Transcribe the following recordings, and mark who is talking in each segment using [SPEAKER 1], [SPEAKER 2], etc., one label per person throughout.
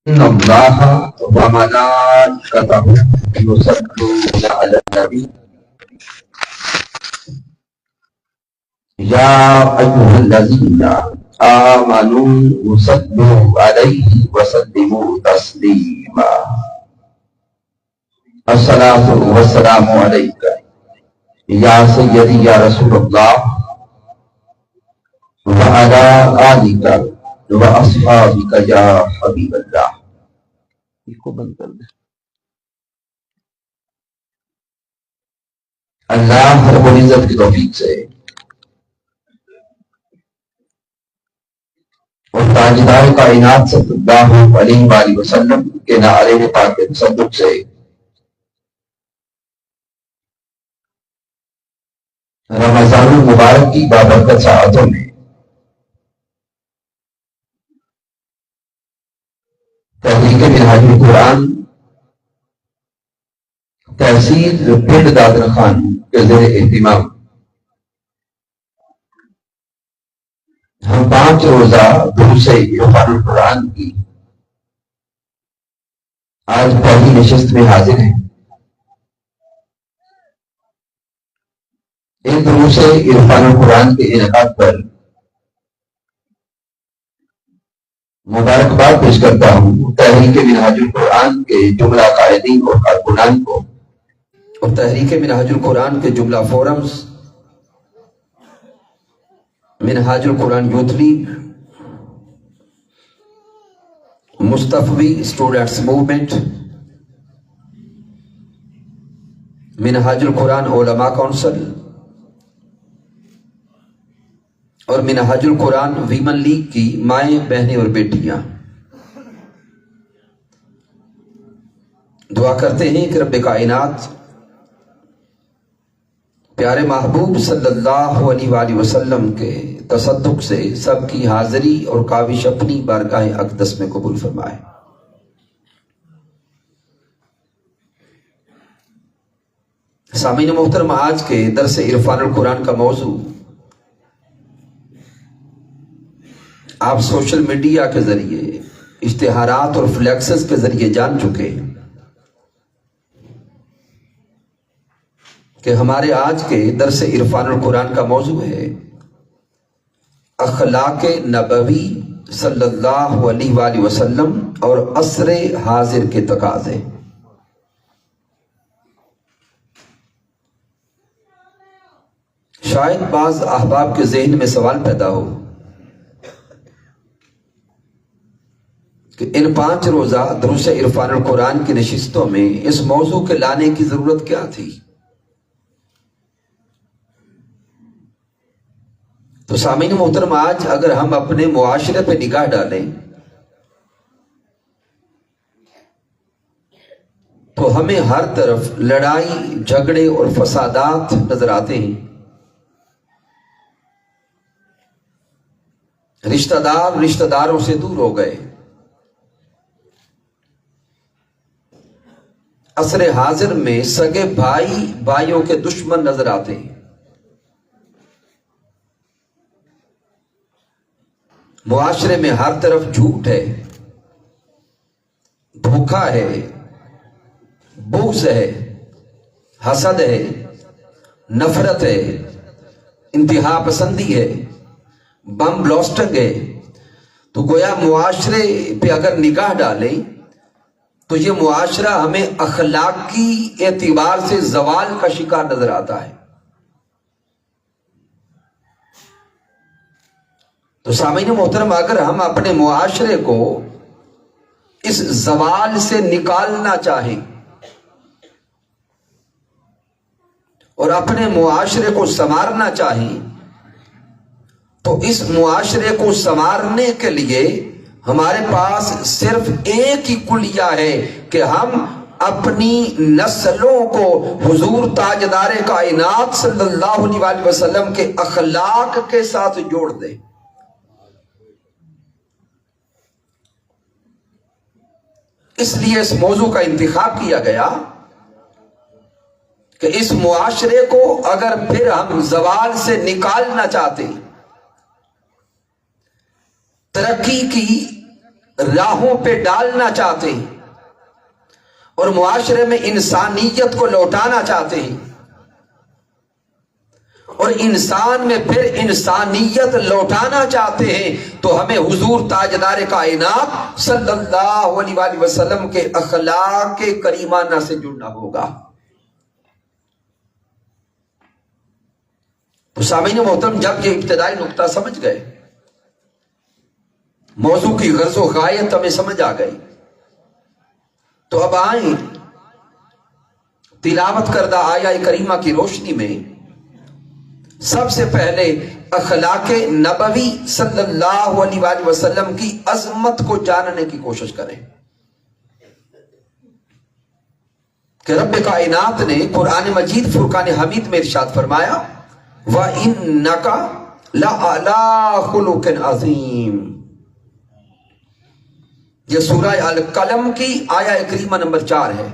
[SPEAKER 1] إن الله وملائكته يصلون على النبي يا أيها الذين آمنوا صلوا عليه وسلموا تسليما الصلاة والسلام عليك يا سيدي يا رسول الله وعلى آلك وأصحابك يا حبيب الله. کو بند کر دیں. اللہ رب العزت کی توفیق سے اور تاجدار کائنات صلی اللہ علیہ وآلہ وسلم کے نعرے پاک کے تصدق سے رمضان المبارک کی بابرکت ساعتوں میں تحریک منہاج القرآن تحصیل پنڈ دادر خان کے زیر اہتمام ہم 5 روزہ دروس عرفان القرآن کی آج پہلی نشست میں حاضر ہیں. ان دروس عرفان القرآن کے انعقاد پر مبارکباد پیش کرتا ہوں تحریک منہاج القرآن کے جملہ قائدین اور کارکنان کو اور تحریک منہاج القرآن کے جملہ فورمز، منہاج القرآن یوتھ لیگ، مصطفی اسٹوڈنٹس موومنٹ، منہاج القرآن علماء کونسل اور منہاج القرآن ویمن لیگ کی مائیں، بہنیں اور بیٹیاں دعا کرتے ہیں کہ رب کائنات پیارے محبوب صلی اللہ علیہ وآلہ وسلم کے تصدق سے سب کی حاضری اور کاوش اپنی بارگاہ اقدس میں قبول فرمائے. سامعین محترم، آج کے درس عرفان القرآن کا موضوع آپ سوشل میڈیا کے ذریعے، اشتہارات اور فلیکسز کے ذریعے جان چکے کہ ہمارے آج کے درس عرفان القرآن کا موضوع ہے اخلاق نبوی صلی اللہ علیہ وآلہ وسلم اور عصر حاضر کے تقاضے. شاید بعض احباب کے ذہن میں سوال پیدا ہو کہ ان 5 روزہ دروس عرفان القرآن کی نشستوں میں اس موضوع کے لانے کی ضرورت کیا تھی؟ تو سامعین محترم، آج اگر ہم اپنے معاشرے پہ نگاہ ڈالیں تو ہمیں ہر طرف لڑائی، جھگڑے اور فسادات نظر آتے ہیں. رشتہ داروں سے دور ہو گئے. عصر حاضر میں سگے بھائیوں کے دشمن نظر آتے ہیں. معاشرے میں ہر طرف جھوٹ ہے، دھوکہ ہے، بغض ہے، حسد ہے، نفرت ہے، انتہا پسندی ہے، بم بلاسٹنگ ہے. تو گویا معاشرے پہ اگر نگاہ ڈالیں تو یہ معاشرہ ہمیں اخلاقی اعتبار سے زوال کا شکار نظر آتا ہے. تو سامعین محترم، اگر ہم اپنے معاشرے کو اس زوال سے نکالنا چاہیں اور اپنے معاشرے کو سنوارنا چاہیں تو اس معاشرے کو سنوارنے کے لیے ہمارے پاس صرف ایک ہی کلیہ ہے کہ ہم اپنی نسلوں کو حضور تاجدار کائنات صلی اللہ علیہ وآلہ وسلم کے اخلاق کے ساتھ جوڑ دیں. اس لیے اس موضوع کا انتخاب کیا گیا کہ اس معاشرے کو اگر پھر ہم زوال سے نکالنا چاہتے، ترقی کی راہوں پہ ڈالنا چاہتے ہیں اور معاشرے میں انسانیت کو لوٹانا چاہتے ہیں اور انسان میں پھر انسانیت لوٹانا چاہتے ہیں، تو ہمیں حضور تاجدار کائنات صلی اللہ علیہ وآلہ وسلم کے اخلاق کریمانہ سے جڑنا ہوگا۔ تو سامعین محترم، جب یہ ابتدائی نقطہ سمجھ گئے، موضوع کی غرض و غایت ہمیں سمجھ آ گئی، تو اب آئیں تلاوت کردہ آیہ کریمہ کی روشنی میں سب سے پہلے اخلاق نبوی صلی اللہ علیہ وآلہ وسلم کی عظمت کو جاننے کی کوشش کریں کہ رب کائنات نے قرآن مجید فرقان حمید میں ارشاد فرمایا وَإِنَّكَ لَعَلَىٰ خُلُقٍ عَظِيمٍ۔ یہ سورہ القلم کی آیہ کریمہ نمبر 4 ہے۔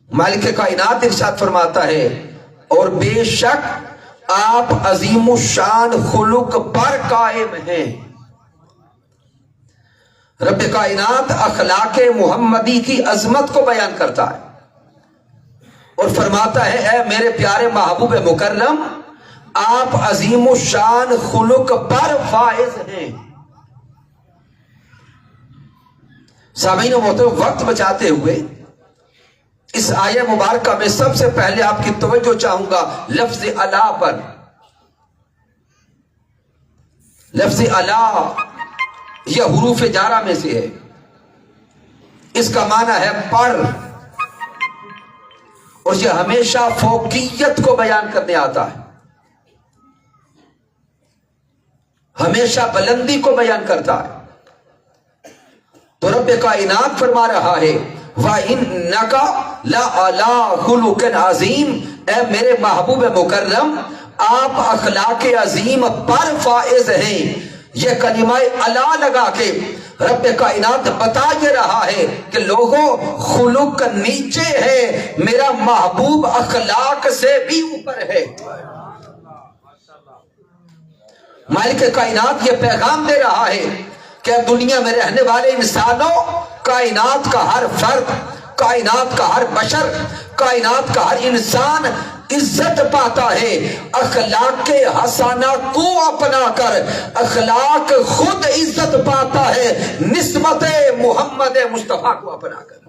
[SPEAKER 1] مالک کائنات ارشاد فرماتا ہے اور بے شک آپ عظیم الشان خلق پر قائم ہیں۔ رب کائنات اخلاق محمدی کی عظمت کو بیان کرتا ہے اور فرماتا ہے اے میرے پیارے محبوب مکرم، آپ عظیم الشان خلق پر فائز ہیں۔ سامعین محترم، وقت بچاتے ہوئے اس آیہ مبارکہ میں سب سے پہلے آپ کی توجہ چاہوں گا لفظ الا پر۔ لفظ الا یہ حروف جارہ میں سے ہے، اس کا معنی ہے پر، اور یہ ہمیشہ فوقیت کو بیان کرنے آتا ہے، ہمیشہ بلندی کو بیان کرتا ہے۔ تو رب کائنات فرما رہا ہے وَإِنَّكَ لَعَلَىٰ خُلُقٍ عَظِيمٍ، اے میرے محبوب مکرم آپ اخلاق عظیم پر فائز ہیں۔ یہ کلمہ الا لگا کے رب کائنات بتا یہ رہا ہے کہ لوگوں خلق نیچے ہے، میرا محبوب اخلاق سے بھی اوپر ہے۔ مالک کائنات یہ پیغام دے رہا ہے کہ دنیا میں رہنے والے انسانوں، کائنات کا ہر فرد، کائنات کا ہر بشر، کائنات کا ہر انسان عزت پاتا ہے اخلاق حسنہ کو اپنا کر، اخلاق خود عزت پاتا ہے نسبت محمد مصطفیٰ کو اپنا کر۔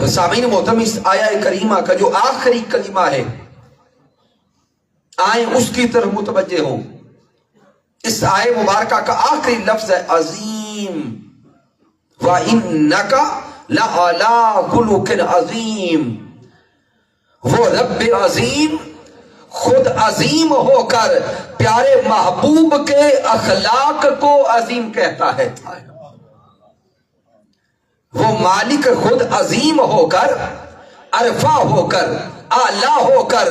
[SPEAKER 1] تو سامعین محترم، اس آیہ کریمہ کا جو آخری کلمہ ہے، آئیں اس کی طرف متوجہ ہوں۔ اس آیہ مبارکہ کا آخری لفظ ہے عظیم، وَإِنَّكَ لَعَلَىٰ خُلُقٍ عَظِيمٍ۔ وہ رب عظیم خود عظیم ہو کر پیارے محبوب کے اخلاق کو عظیم کہتا ہے۔ وہ مالک خود عظیم ہو کر، عرفہ ہو کر، اعلیٰ ہو کر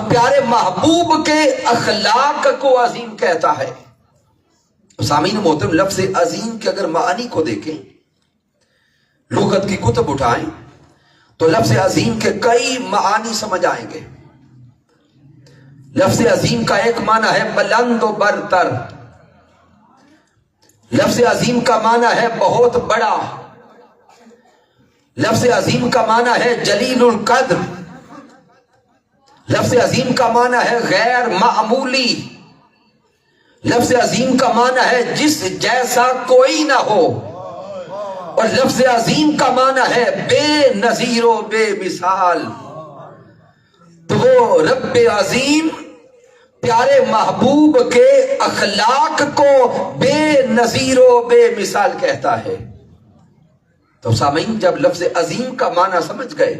[SPEAKER 1] پیارے محبوب کے اخلاق کو عظیم کہتا ہے۔ سامعین محترم، لفظ عظیم کے اگر معانی کو دیکھیں، لغت کی کتب اٹھائیں تو لفظ عظیم کے کئی معانی سمجھ آئیں گے۔ لفظ عظیم کا ایک معنی ہے بلند و برتر، لفظ عظیم کا معنی ہے بہت بڑا، لفظ عظیم کا معنی ہے جلیل القدر، لفظ عظیم کا معنی ہے غیر معمولی، لفظ عظیم کا معنی ہے جس جیسا کوئی نہ ہو، اور لفظ عظیم کا معنی ہے بے نظیر و بے مثال۔ تو وہ رب عظیم پیارے محبوب کے اخلاق کو بے نظیر و بے مثال کہتا ہے۔ تو سامعین، جب لفظ عظیم کا معنی سمجھ گئے،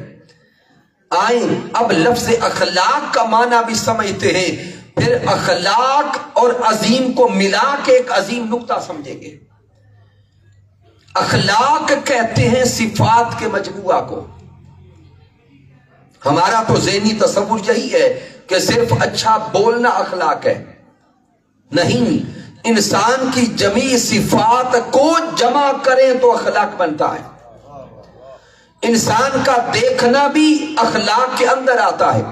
[SPEAKER 1] آئیں اب لفظ اخلاق کا معنی بھی سمجھتے ہیں، پھر اخلاق اور عظیم کو ملا کے ایک عظیم نقطہ سمجھیں گے۔ اخلاق کہتے ہیں صفات کے مجموعہ کو۔ ہمارا تو ذہنی تصور یہی ہے کہ صرف اچھا بولنا اخلاق ہے، نہیں، انسان کی جمیع صفات کو جمع کریں تو اخلاق بنتا ہے۔ انسان کا دیکھنا بھی اخلاق کے اندر آتا ہے،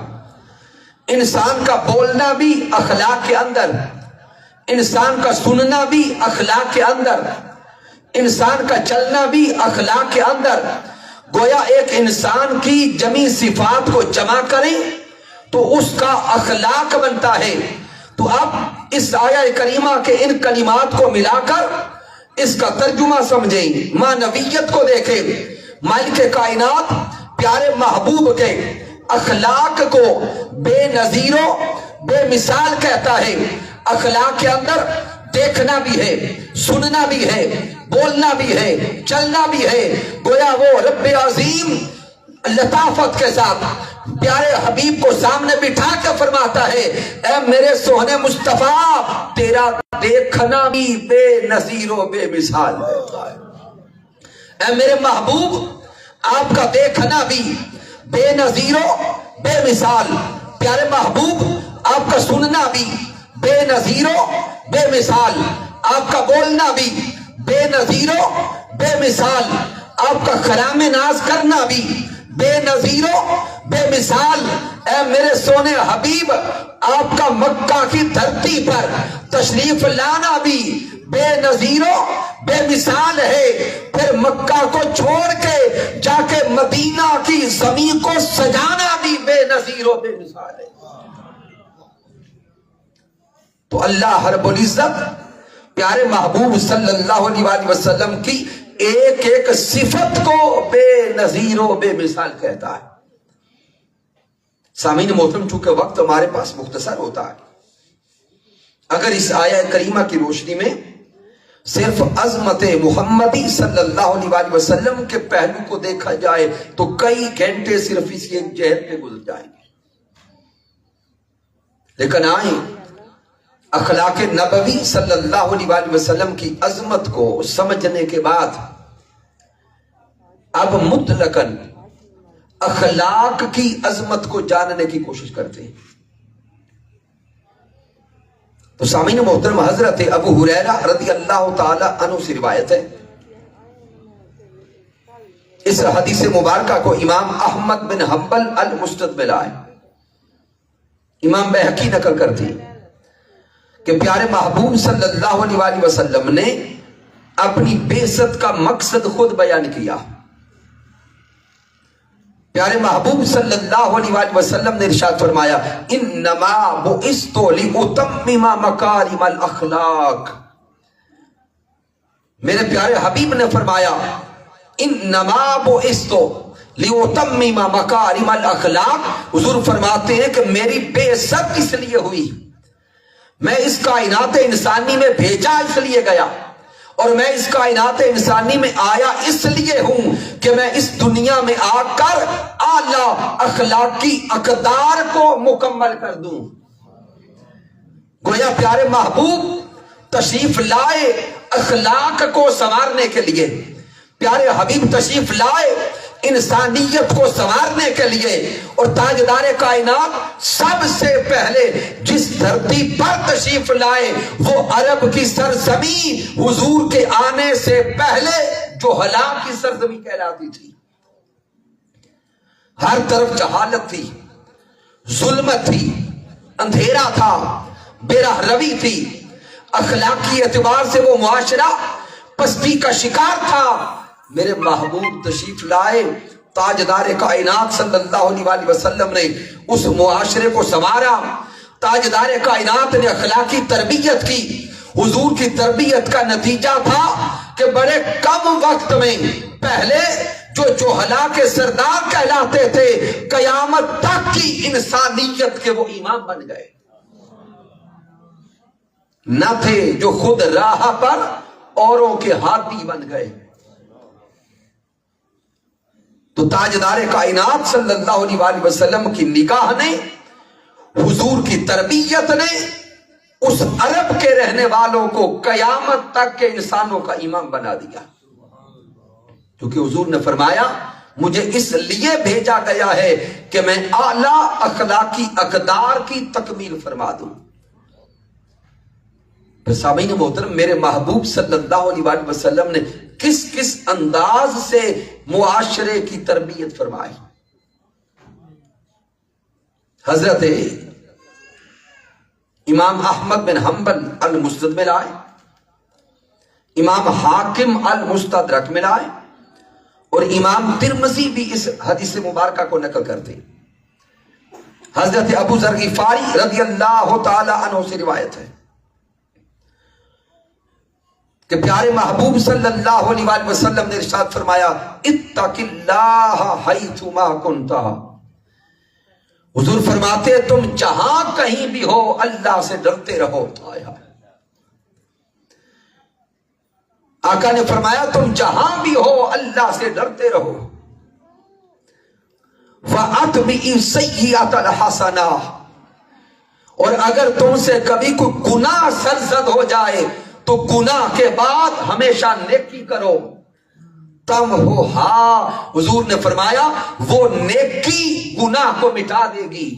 [SPEAKER 1] انسان کا بولنا بھی اخلاق کے اندر، انسان کا سننا بھی اخلاق کے اندر، انسان کا چلنا بھی اخلاق کے اندر. گویا ایک انسان کی جمی صفات کو جمع کریں تو اس کا اخلاق بنتا ہے. تو اب اس آیہ کریمہ کے ان کلمات کو ملا کر اس کا ترجمہ سمجھیں، معنویت کو دیکھیں. مالک کائنات پیارے محبوب کے اخلاق کو بے نظیر و بے مثال کہتا ہے. اخلاق کے اندر دیکھنا بھی ہے، سننا بھی ہے، بولنا بھی ہے، چلنا بھی ہے. گویا وہ رب عظیم لطافت کے ساتھ پیارے حبیب کو سامنے بٹھا کے فرماتا ہے، اے میرے سوہنے مصطفیٰ، تیرا دیکھنا بھی بے نظیر و بے مثال ہے. اے میرے محبوب، آپ کا دیکھنا بھی بے نظیر و بے مثال. پیارے محبوب، آپ کا سننا بھی بے نظیر و بے مثال. آپ کا بولنا بھی بے نظیر و بے مثال. آپ کا کلام ناز کرنا بھی بے نظیر و بے مثال. اے میرے سونے حبیب، آپ کا مکہ کی دھرتی پر تشریف لانا بھی بے نظیر و بے مثال ہے. پھر مکہ کو چھوڑ کے جا کے مدینہ کی زمین کو سجانا بھی بے نظیر و بے مثال ہے. تو اللہ رب العزت پیارے محبوب صلی اللہ علیہ وسلم کی ایک ایک صفت کو بے نظیر و بے مثال کہتا ہے. سامعین محترم، چونکہ وقت ہمارے پاس مختصر ہوتا ہے، اگر اس آیہ کریمہ کی روشنی میں صرف عظمت محمدی صلی اللہ علیہ وسلم کے پہلو کو دیکھا جائے تو کئی گھنٹے صرف اس ایک جہر پہ گزر جائیں گے. لیکن آئیں اخلاق نبوی صلی اللہ علیہ وسلم کی عظمت کو سمجھنے کے بعد اب مطلقاً اخلاق کی عظمت کو جاننے کی کوشش کرتے ہیں. تو سامعین محترم، حضرت ابو ہریرہ رضی اللہ تعالی عنہ سے روایت ہے. اس حدیث مبارکہ کو امام احمد بن حنبل المسند میں لائے. امام بہقی نقل کرتے ہیں کہ پیارے محبوب صلی اللہ علیہ وسلم نے اپنی بعثت کا مقصد خود بیان کیا. پیارے محبوب صلی اللہ علیہ وسلم نے ارشاد فرمایا، انما بعثت لاتمم مکارم الاخلاق. میرے پیارے حبیب نے فرمایا، انما بعثت لاتمم مکارم الاخلاق. حضور فرماتے ہیں کہ میری بعثت اس لیے ہوئی، میں اس کائنات انسانی میں بھیجا اس لیے گیا، اور میں اس کائنات انسانی میں آیا اس لیے ہوں کہ میں اس دنیا میں آ کر اعلیٰ اخلاقی اقدار کو مکمل کر دوں. گویا پیارے محبوب تشریف لائے اخلاق کو سنوارنے کے لیے. پیارے حبیب تشریف لائے انسانیت کو سنوارنے کے لیے. اور تاجدار کائنات سب سے پہلے جس دھرتی پر تشریف لائے وہ عرب کی سرزمین حضور کے آنے سے پہلے جو ہلاک کی سرزمین کہلاتی تھی. ہر طرف جہالت تھی، ظلمت تھی، اندھیرا تھا، بے راہ روی تھی. اخلاقی اعتبار سے وہ معاشرہ پستی کا شکار تھا. میرے محبوب تشریف لائے، تاجدار کائنات صلی اللہ علیہ وسلم نے اس معاشرے کو سنوارا. تاجدار کائنات نے اخلاقی تربیت کی. حضور کی تربیت کا نتیجہ تھا کہ بڑے کم وقت میں پہلے جو جوہلا کے سردار کہلاتے تھے، قیامت تک کی انسانیت کے وہ امام بن گئے. نہ تھے جو خود راہ پر اوروں کے ہاتھی بن گئے. تو تاجدار کائنات صلی اللہ علیہ وسلم کی نگاہ نے، حضور کی تربیت نے اس عرب کے رہنے والوں کو قیامت تک کے انسانوں کا امام بنا دیا. کیونکہ حضور نے فرمایا، مجھے اس لیے بھیجا گیا ہے کہ میں اعلیٰ اخلاقی اقدار کی تکمیل فرما دوں. سامعین محترم، میرے محبوب صلی اللہ علیہ وسلم نے کس کس انداز سے معاشرے کی تربیت فرمائی. حضرت امام احمد بن حنبل المسند میں لائے، امام حاکم المستدرک میں لائے، اور امام ترمذی بھی اس حدیث مبارکہ کو نقل کرتے۔ حضرت ابو ذر غفاری رضی اللہ تعالی عنہ سے روایت ہے کہ پیارے محبوب صلی اللہ علیہ وآلہ وسلم نے ارشاد فرمایا اتق اللہ حیثما کنت، حضور فرماتے تم جہاں کہیں بھی ہو اللہ سے ڈرتے رہو۔ آقا نے فرمایا تم جہاں بھی ہو اللہ سے ڈرتے رہو۔ وَأَتْبِعِ السَّيِّئَةَ الْحَسَنَةَ، اور اگر تم سے کبھی کوئی گناہ سرزد ہو جائے تو گناہ کے بعد ہمیشہ نیکی کرو۔ تمحوہا، حضور نے فرمایا وہ نیکی گناہ کو مٹا دے گی۔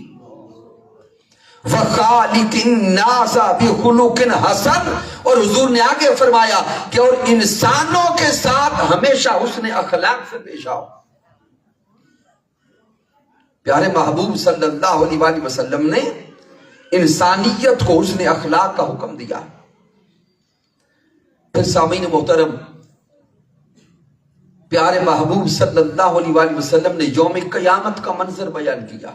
[SPEAKER 1] وَخَالِقِ النَّاسَ بِخُلُقٍ حَسَنٍ، اور حضور نے آگے فرمایا کہ اور انسانوں کے ساتھ ہمیشہ حسن اخلاق سے پیش آؤ۔ پیارے محبوب صلی اللہ علیہ وآلہ وسلم نے انسانیت کو حسن اخلاق کا حکم دیا۔ پھر سامعین محترم، پیارے محبوب صلی اللہ علیہ وآلہ وسلم نے یوم قیامت کا منظر بیان کیا۔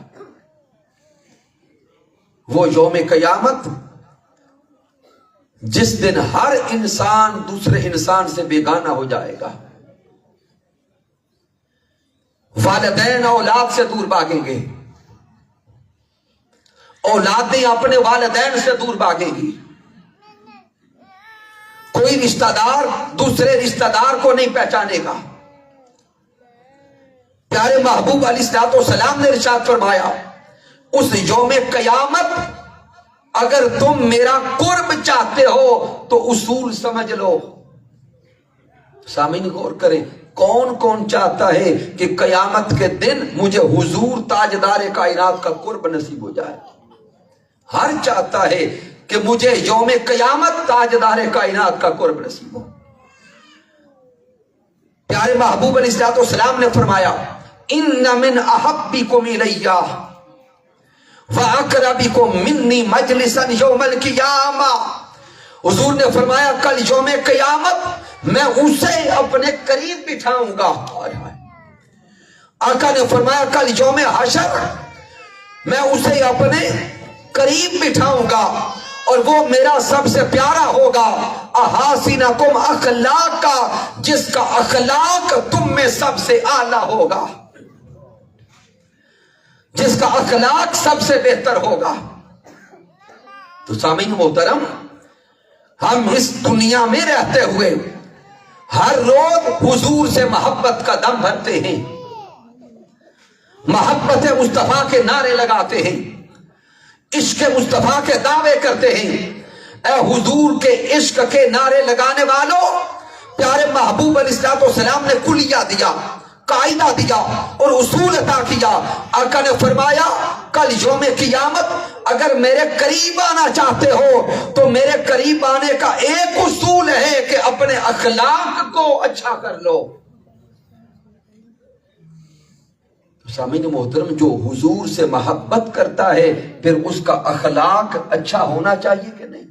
[SPEAKER 1] وہ یوم قیامت جس دن ہر انسان دوسرے انسان سے بیگانہ ہو جائے گا، والدین اولاد سے دور بھاگیں گے، اولادیں اپنے والدین سے دور بھاگیں گی، کوئی رشتہ دار دوسرے رشتہ دار کو نہیں پہچانے گا۔ پیارے محبوب علیہ السلام نے ارشاد فرمایا اس یوم قیامت اگر تم میرا قرب چاہتے ہو تو اصول سمجھ لو۔ سامعین غور کریں، کون کون چاہتا ہے کہ قیامت کے دن مجھے حضور تاجدار کائنات کا قرب نصیب ہو جائے؟ ہر چاہتا ہے کہ مجھے یوم قیامت تاجدار کائنات کا قرب نصیب ہو۔ پیارے محبوب علیہ السلام نے فرمایا ان من احبکم الی واقربکم منی مجلسا یوم القیامہ، حضور نے فرمایا کل یوم قیامت میں اسے اپنے قریب بٹھاؤں گا۔ آقا نے فرمایا کل یوم حشر میں اسے اپنے قریب بٹھاؤں گا اور وہ میرا سب سے پیارا ہوگا۔ احاسنکم اخلاقا، جس کا اخلاق تم میں سب سے اعلیٰ ہوگا، جس کا اخلاق سب سے بہتر ہوگا۔ تو سامعین محترم، ہم اس دنیا میں رہتے ہوئے ہر روز حضور سے محبت کا دم بھرتے ہیں، محبت مصطفیٰ کے نعرے لگاتے ہیں، عشق مصطفیٰ کے دعوے کرتے ہیں۔ اے حضور کے عشق کے نعرے لگانے والوں، پیارے محبوب علیہ السلام نے کلیہ دیا، قاعدہ دیا اور اصول عطا کیا۔ آقا نے فرمایا کل یوم قیامت اگر میرے قریب آنا چاہتے ہو تو میرے قریب آنے کا ایک اصول ہے کہ اپنے اخلاق کو اچھا کر لو۔ سامعین محترم، جو حضور سے محبت کرتا ہے پھر اس کا اخلاق اچھا ہونا چاہیے کہ نہیں؟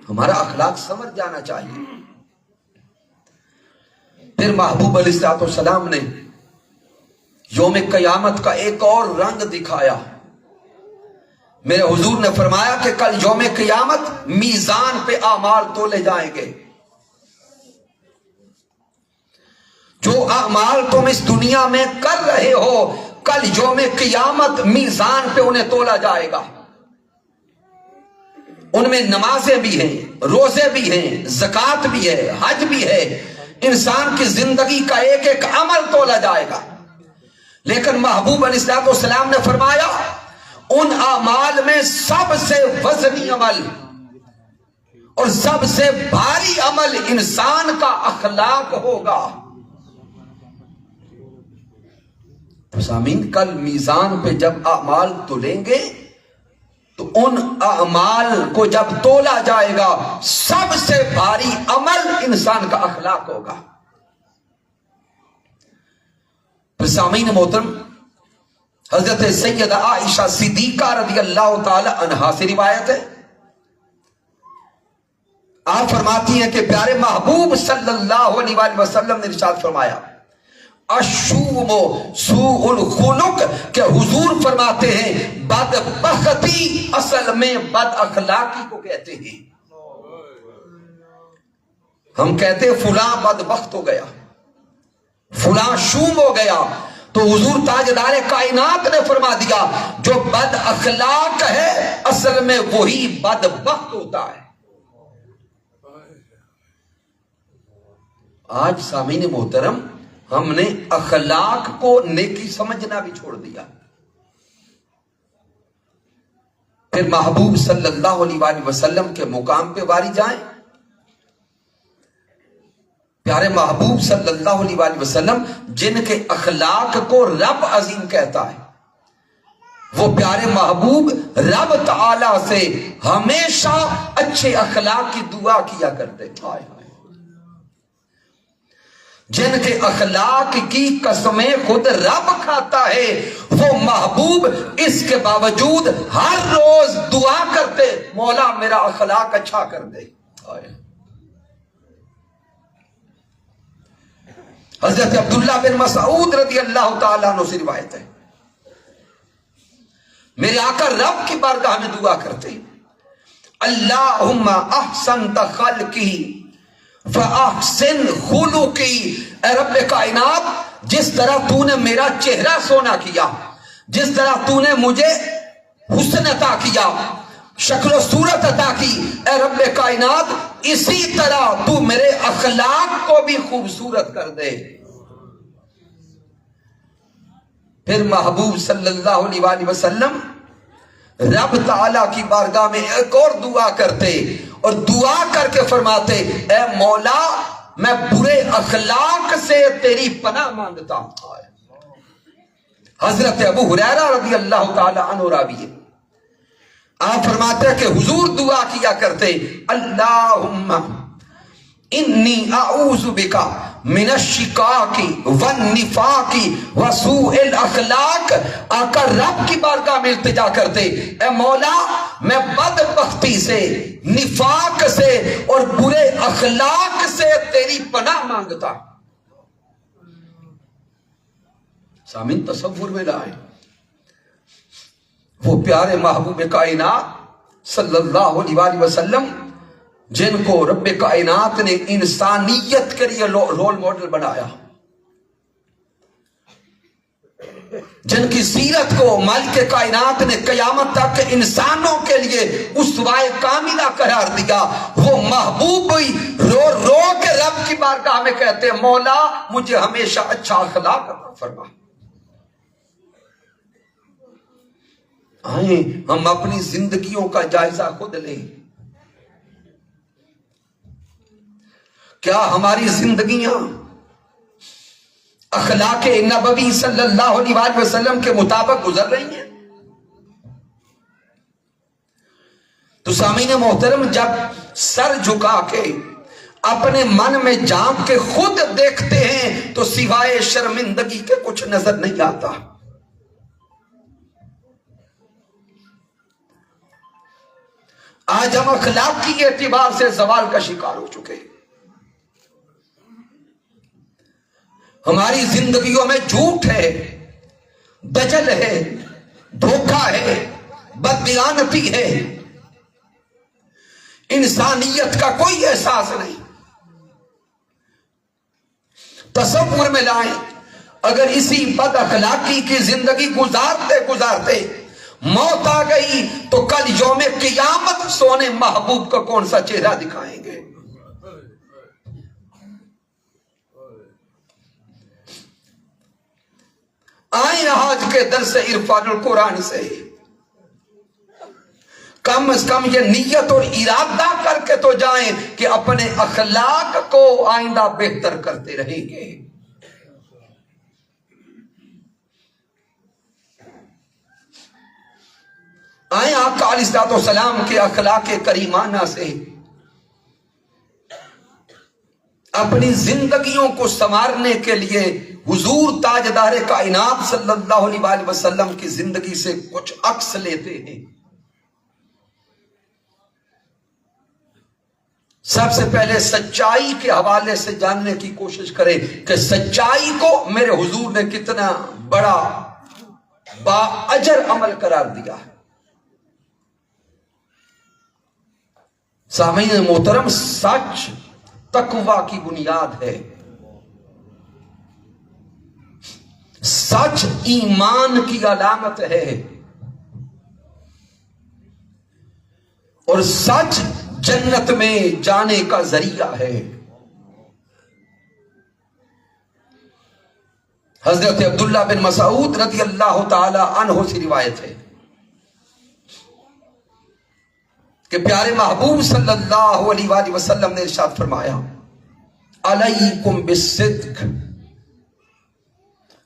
[SPEAKER 1] ہمارا اخلاق سمجھ جانا چاہیے۔ پھر محبوب علیہ السلام نے یوم قیامت کا ایک اور رنگ دکھایا۔ میرے حضور نے فرمایا کہ کل یوم قیامت میزان پہ اعمال تولے جائیں گے۔ جو اعمال تم اس دنیا میں کر رہے ہو کل یوم قیامت میزان پہ انہیں تولا جائے گا۔ ان میں نمازیں بھی ہیں، روزے بھی ہیں، زکوٰۃ بھی ہے، حج بھی ہے، انسان کی زندگی کا ایک ایک عمل تولا جائے گا۔ لیکن محبوب علیہ السلام نے فرمایا ان اعمال میں سب سے وزنی عمل اور سب سے بھاری عمل انسان کا اخلاق ہوگا۔ سامعین، کل میزان پہ جب اعمال تولیں گے تو ان اعمال کو جب تولا جائے گا سب سے بھاری عمل انسان کا اخلاق ہوگا۔ پھر سامعین محترم، حضرت سیدہ عائشہ صدیقہ رضی اللہ تعالی عنہا سے روایت ہے، آپ فرماتی ہیں کہ پیارے محبوب صلی اللہ علیہ وسلم نے ارشاد فرمایا الشوم سوء الخلق، کہ حضور فرماتے ہیں بدبختی اصل میں بد اخلاقی کو کہتے ہیں۔ ہم کہتے ہیں فلاں بدبخت ہو گیا، فلاں شوم ہو گیا، تو حضور تاجدار کائنات نے فرما دیا جو بد اخلاق ہے اصل میں وہی بدبخت ہوتا ہے۔ آج سامعین محترم ہم نے اخلاق کو نیکی سمجھنا بھی چھوڑ دیا۔ پھر محبوب صلی اللہ علیہ وسلم کے مقام پہ واری جائیں، پیارے محبوب صلی اللہ علیہ وسلم جن کے اخلاق کو رب عظیم کہتا ہے، وہ پیارے محبوب رب تعالی سے ہمیشہ اچھے اخلاق کی دعا کیا کرتے تھے۔ جن کے اخلاق کی قسمیں خود رب کھاتا ہے، وہ محبوب اس کے باوجود ہر روز دعا کرتے مولا میرا اخلاق اچھا کر دے۔ حضرت عبداللہ بن مسعود رضی اللہ تعالیٰ عنہ سے روایت ہے، میرے آقا رب کی بارگاہ میں دعا کرتے اللہم احسنت خلقی فاحسن خلقی، اے رب کائنات جس طرح تو نے میرا چہرہ سونا کیا، جس طرح تو نے مجھے حسن عطا کیا، شکل و صورت عطا کی، اے رب کائنات اسی طرح تو میرے اخلاق کو بھی خوبصورت کر دے۔ پھر محبوب صلی اللہ علیہ وسلم رب تعالی کی بارگاہ میں ایک اور دعا کرتے اور دعا کر کے فرماتے اے مولا میں برے اخلاق سے تیری پناہ مانگتا ہوں۔ حضرت ابو ہریرہ رضی اللہ تعالی عنہ راوی ہے، آپ فرماتے ہیں کہ حضور دعا کیا کرتے اللہم انی اعوذ بک من الشقاق والنفاق وسوء الاخلاق، آقا رب کی بارگاہ میں التجا کرتے اے مولا میں بدبختی سے، نفاق سے اور برے اخلاق سے تیری پناہ مانگتا۔ سامعین تصور میں لائیں وہ پیارے محبوب کائنات صلی اللہ علیہ وسلم جن کو رب کائنات نے انسانیت کے لیے رول ماڈل بنایا، جن کی سیرت کو مالک کائنات نے قیامت تک انسانوں کے لیے اسوائے کاملہ قرار دیا، وہ محبوب بھی رو رو کے رب کی بارگاہ میں کہتے مولا مجھے ہمیشہ اچھا اخلاق عطا فرما۔ آئیں ہم اپنی زندگیوں کا جائزہ خود لیں، کیا ہماری زندگیاں اخلاق نبوی صلی اللہ علیہ وسلم کے مطابق گزر رہی ہیں؟ تو سامعین محترم جب سر جھکا کے اپنے من میں جھانک کے خود دیکھتے ہیں تو سوائے شرمندگی کے کچھ نظر نہیں آتا۔ آج ہم اخلاقی اعتبار سے زوال کا شکار ہو چکے ہیں۔ ہماری زندگیوں میں جھوٹ ہے، دجل ہے، دھوکہ ہے، بددیانتی ہے، انسانیت کا کوئی احساس نہیں۔ تصور میں لائیں اگر اسی بد اخلاقی کی زندگی گزارتے گزارتے موت آ گئی تو کل یوم قیامت سونے محبوب کا کون سا چہرہ دکھائیں گے؟ آئیں آج کے درس عرفان القرآن سے کم از کم یہ نیت اور ارادہ کر کے تو جائیں کہ اپنے اخلاق کو آئندہ بہتر کرتے رہیں گے۔ آئیں آقا علیہ الصلوۃ والسلام کے اخلاق کریمانہ سے اپنی زندگیوں کو سنوارنے کے لیے حضور تاجدار کائنات صلی اللہ علیہ وسلم کی زندگی سے کچھ عکس لیتے ہیں۔ سب سے پہلے سچائی کے حوالے سے جاننے کی کوشش کریں کہ سچائی کو میرے حضور نے کتنا بڑا بااجر عمل قرار دیا ہے۔ سامعین محترم، سچ تقوی کی بنیاد ہے، سچ ایمان کی علامت ہے، اور سچ جنت میں جانے کا ذریعہ ہے۔ حضرت عبداللہ بن مسعود رضی اللہ تعالی عنہ سے روایت ہے کہ پیارے محبوب صلی اللہ علیہ وآلہ وسلم نے ارشاد فرمایا، علیکم بالصدق۔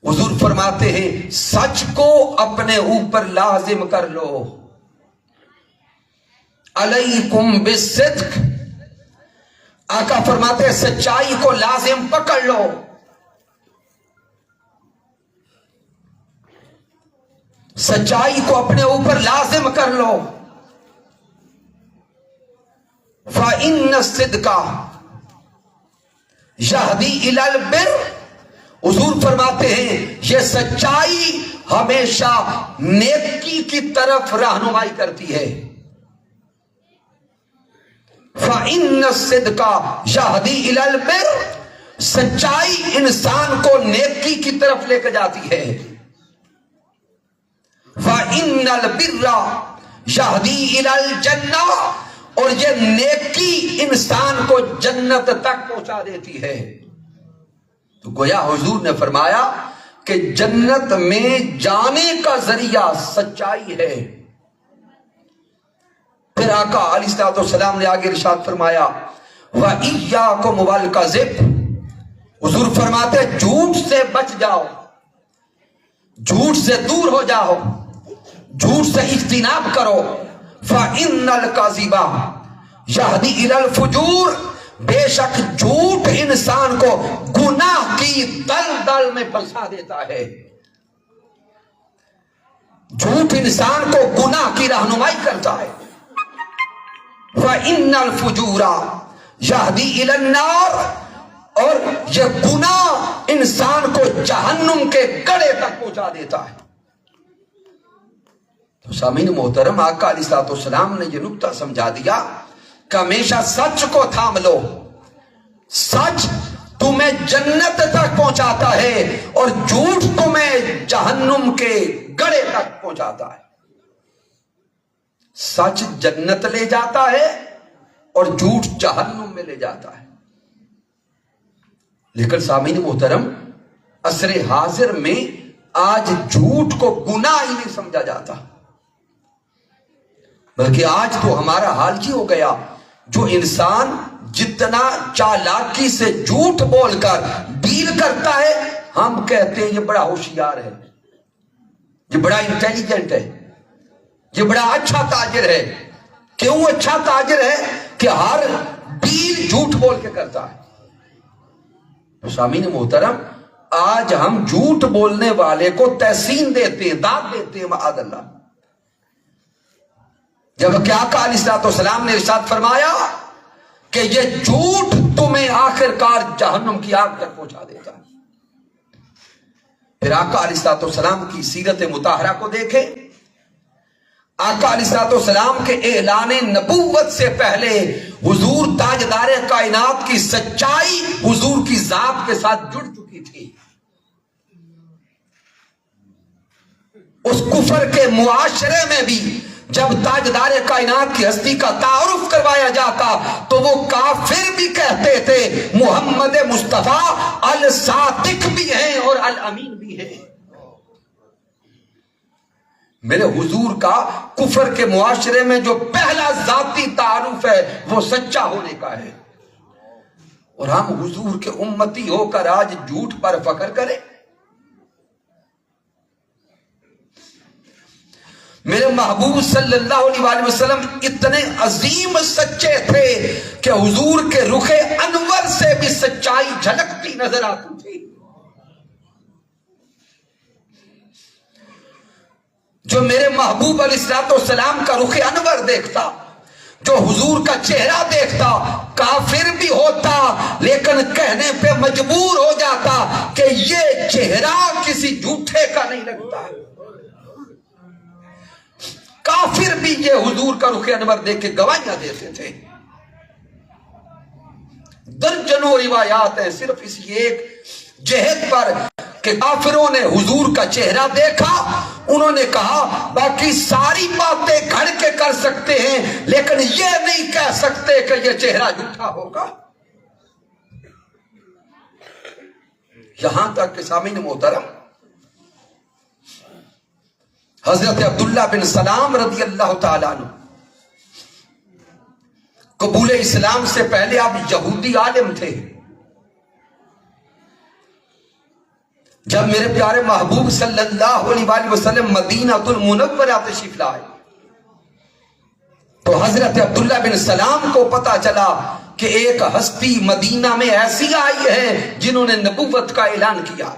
[SPEAKER 1] حضور فرماتے ہیں سچ کو اپنے اوپر لازم کر لو، علیکم بالصدق۔ آقا فرماتے ہیں سچائی کو لازم پکڑ لو، سچائی کو اپنے اوپر لازم کر لو۔ فَإِنَّ الصِّدْقَ يَهْدِي إِلَى الْبِرِّ۔ حضور فرماتے ہیں یہ سچائی ہمیشہ نیکی کی طرف رہنمائی کرتی ہے۔ فَإِنَّ الصِّدْقَ يَهْدِي إِلَى الْبِرِّ، سچائی انسان کو نیکی کی طرف لے کے جاتی ہے۔ وَإِنَّ الْبِرَّ يَهْدِي إِلَى الْجَنَّةِ، اور یہ نیکی انسان کو جنت تک پہنچا دیتی ہے۔ تو گویا حضور نے فرمایا کہ جنت میں جانے کا ذریعہ سچائی ہے۔ پھر آقا علیہ الصلوۃ والسلام نے آگے ارشاد فرمایا، وَإِيَّاكُمْ وَالْكَذِبَ۔ حضور فرماتے جھوٹ سے بچ جاؤ، جھوٹ سے دور ہو جاؤ، جھوٹ سے اجتناب کرو۔ فَإِنَّ الْكَذِبَ يَهْدِي إِلَى الْفُجُورِ، بے شک جھوٹ انسان کو گناہ کی دلدل میں پھنسا دیتا ہے، جھوٹ انسان کو گناہ کی رہنمائی کرتا ہے۔ وَإِنَّ الْفُجُورَ يَهْدِي إِلَى النَّارِ، اور یہ گناہ انسان کو جہنم کے گڑھے تک پہنچا دیتا ہے۔ تو سامعین محترم، آقا علیہ الصلوۃ والسلام نے یہ نکتہ سمجھا دیا کہ ہمیشہ سچ کو تھام لو، سچ تمہیں جنت تک پہنچاتا ہے اور جھوٹ تمہیں جہنم کے گڑھے تک پہنچاتا ہے۔ سچ جنت لے جاتا ہے اور جھوٹ جہنم میں لے جاتا ہے۔ لیکن سامعین محترم، عصر حاضر میں آج جھوٹ کو گناہ ہی نہیں سمجھا جاتا، بلکہ آج تو ہمارا حال ہی ہو گیا، جو انسان جتنا چالاکی سے جھوٹ بول کر ڈیل کرتا ہے، ہم کہتے ہیں یہ بڑا ہوشیار ہے، یہ بڑا انٹیلیجنٹ ہے، یہ بڑا اچھا تاجر ہے۔ کیوں اچھا تاجر ہے؟ کہ ہر ڈیل جھوٹ بول کے کرتا ہے۔ تو سامعین محترم، آج ہم جھوٹ بولنے والے کو تحسین دیتے ہیں، داد دیتے ہیں، معاذ اللہ، جب کہ آقا علیہ الصلوۃ والسلام نے ارشاد فرمایا کہ یہ جھوٹ تمہیں آخر کار جہنم کی آگ تک پہنچا دیتا ہے۔ پھر آقا علیہ الصلوۃ والسلام کی سیرت مطہرہ کو دیکھیں۔ آقا علیہ الصلوۃ والسلام کے اعلان نبوت سے پہلے حضور تاجدار کائنات کی سچائی حضور کی ذات کے ساتھ جڑ چکی تھی۔ اس کفر کے معاشرے میں بھی جب تاجدار کائنات کی ہستی کا تعارف کروایا جاتا تو وہ کافر بھی کہتے تھے محمد مصطفیٰ الصادق بھی ہیں اور الامین بھی ہیں۔ میرے حضور کا کفر کے معاشرے میں جو پہلا ذاتی تعارف ہے وہ سچا ہونے کا ہے، اور ہم حضور کے امتی ہو کر آج جھوٹ پر فخر کریں۔ میرے محبوب صلی اللہ علیہ وآلہ وسلم اتنے عظیم سچے تھے کہ حضور کے رخ انور سے بھی سچائی جھلکتی نظر آتی تھی۔ جو میرے محبوب علیہ السلام کا رخ انور دیکھتا، جو حضور کا چہرہ دیکھتا، کافر بھی ہوتا لیکن کہنے پہ مجبور ہو جاتا کہ یہ چہرہ کسی جھوٹے کا نہیں لگتا۔ کافر بھی یہ حضور کا رخ انور دیکھ کے گواہیاں دیتے تھے۔ درجنوں روایات ہیں صرف اس ایک جہت پر کہ کافروں نے حضور کا چہرہ دیکھا، انہوں نے کہا باقی ساری باتیں گھڑ کے کر سکتے ہیں لیکن یہ نہیں کہہ سکتے کہ یہ چہرہ جھوٹا ہوگا۔ یہاں تک کہ سامعین محترم، حضرت عبداللہ بن سلام رضی اللہ تعالیٰ عنہ قبول اسلام سے پہلے آپ یہودی عالم تھے۔ جب میرے پیارے محبوب صلی اللہ علیہ وآلہ وسلم مدینہ المنورہ تشریف لائے تو حضرت عبداللہ بن سلام کو پتا چلا کہ ایک ہستی مدینہ میں ایسی آئی ہے جنہوں نے نبوت کا اعلان کیا۔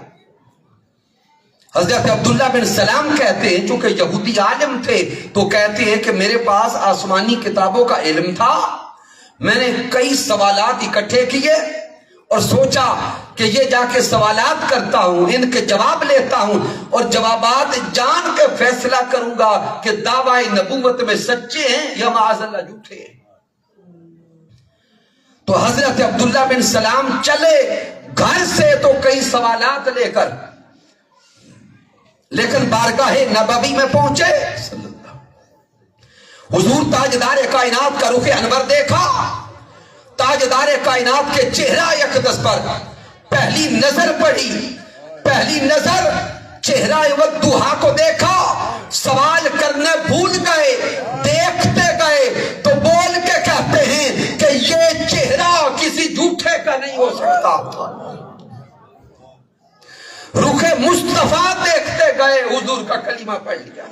[SPEAKER 1] حضرت عبداللہ بن سلام کہتے ہیں، چونکہ یہودی عالم تھے تو کہتے ہیں کہ میرے پاس آسمانی کتابوں کا علم تھا، میں نے کئی سوالات اکٹھے کیے اور سوچا کہ یہ جا کے سوالات کرتا ہوں، ان کے جواب لیتا ہوں اور جوابات جان کے فیصلہ کروں گا کہ دعوی نبوت میں سچے ہیں یا معاذ اللہ جھوٹے ہیں۔ تو حضرت عبداللہ بن سلام چلے گھر سے تو کئی سوالات لے کر، لیکن بارگاہ نبوی میں پہنچے، حضور تاجدار کائنات کا رخ انور دیکھا، تاجدار کائنات کے چہرہ اقدس پر پہلی نظر پڑی، پہلی نظر چہرہ والضحیٰ کو دیکھا، سوال کرنے بھول گئے، دیکھتے گئے تو بول کے کہتے ہیں کہ یہ چہرہ کسی جھوٹے کا نہیں ہو سکتا۔ رخ مصطفیٰ دیکھتے گئے، حضور کا کلمہ پڑھ لیا۔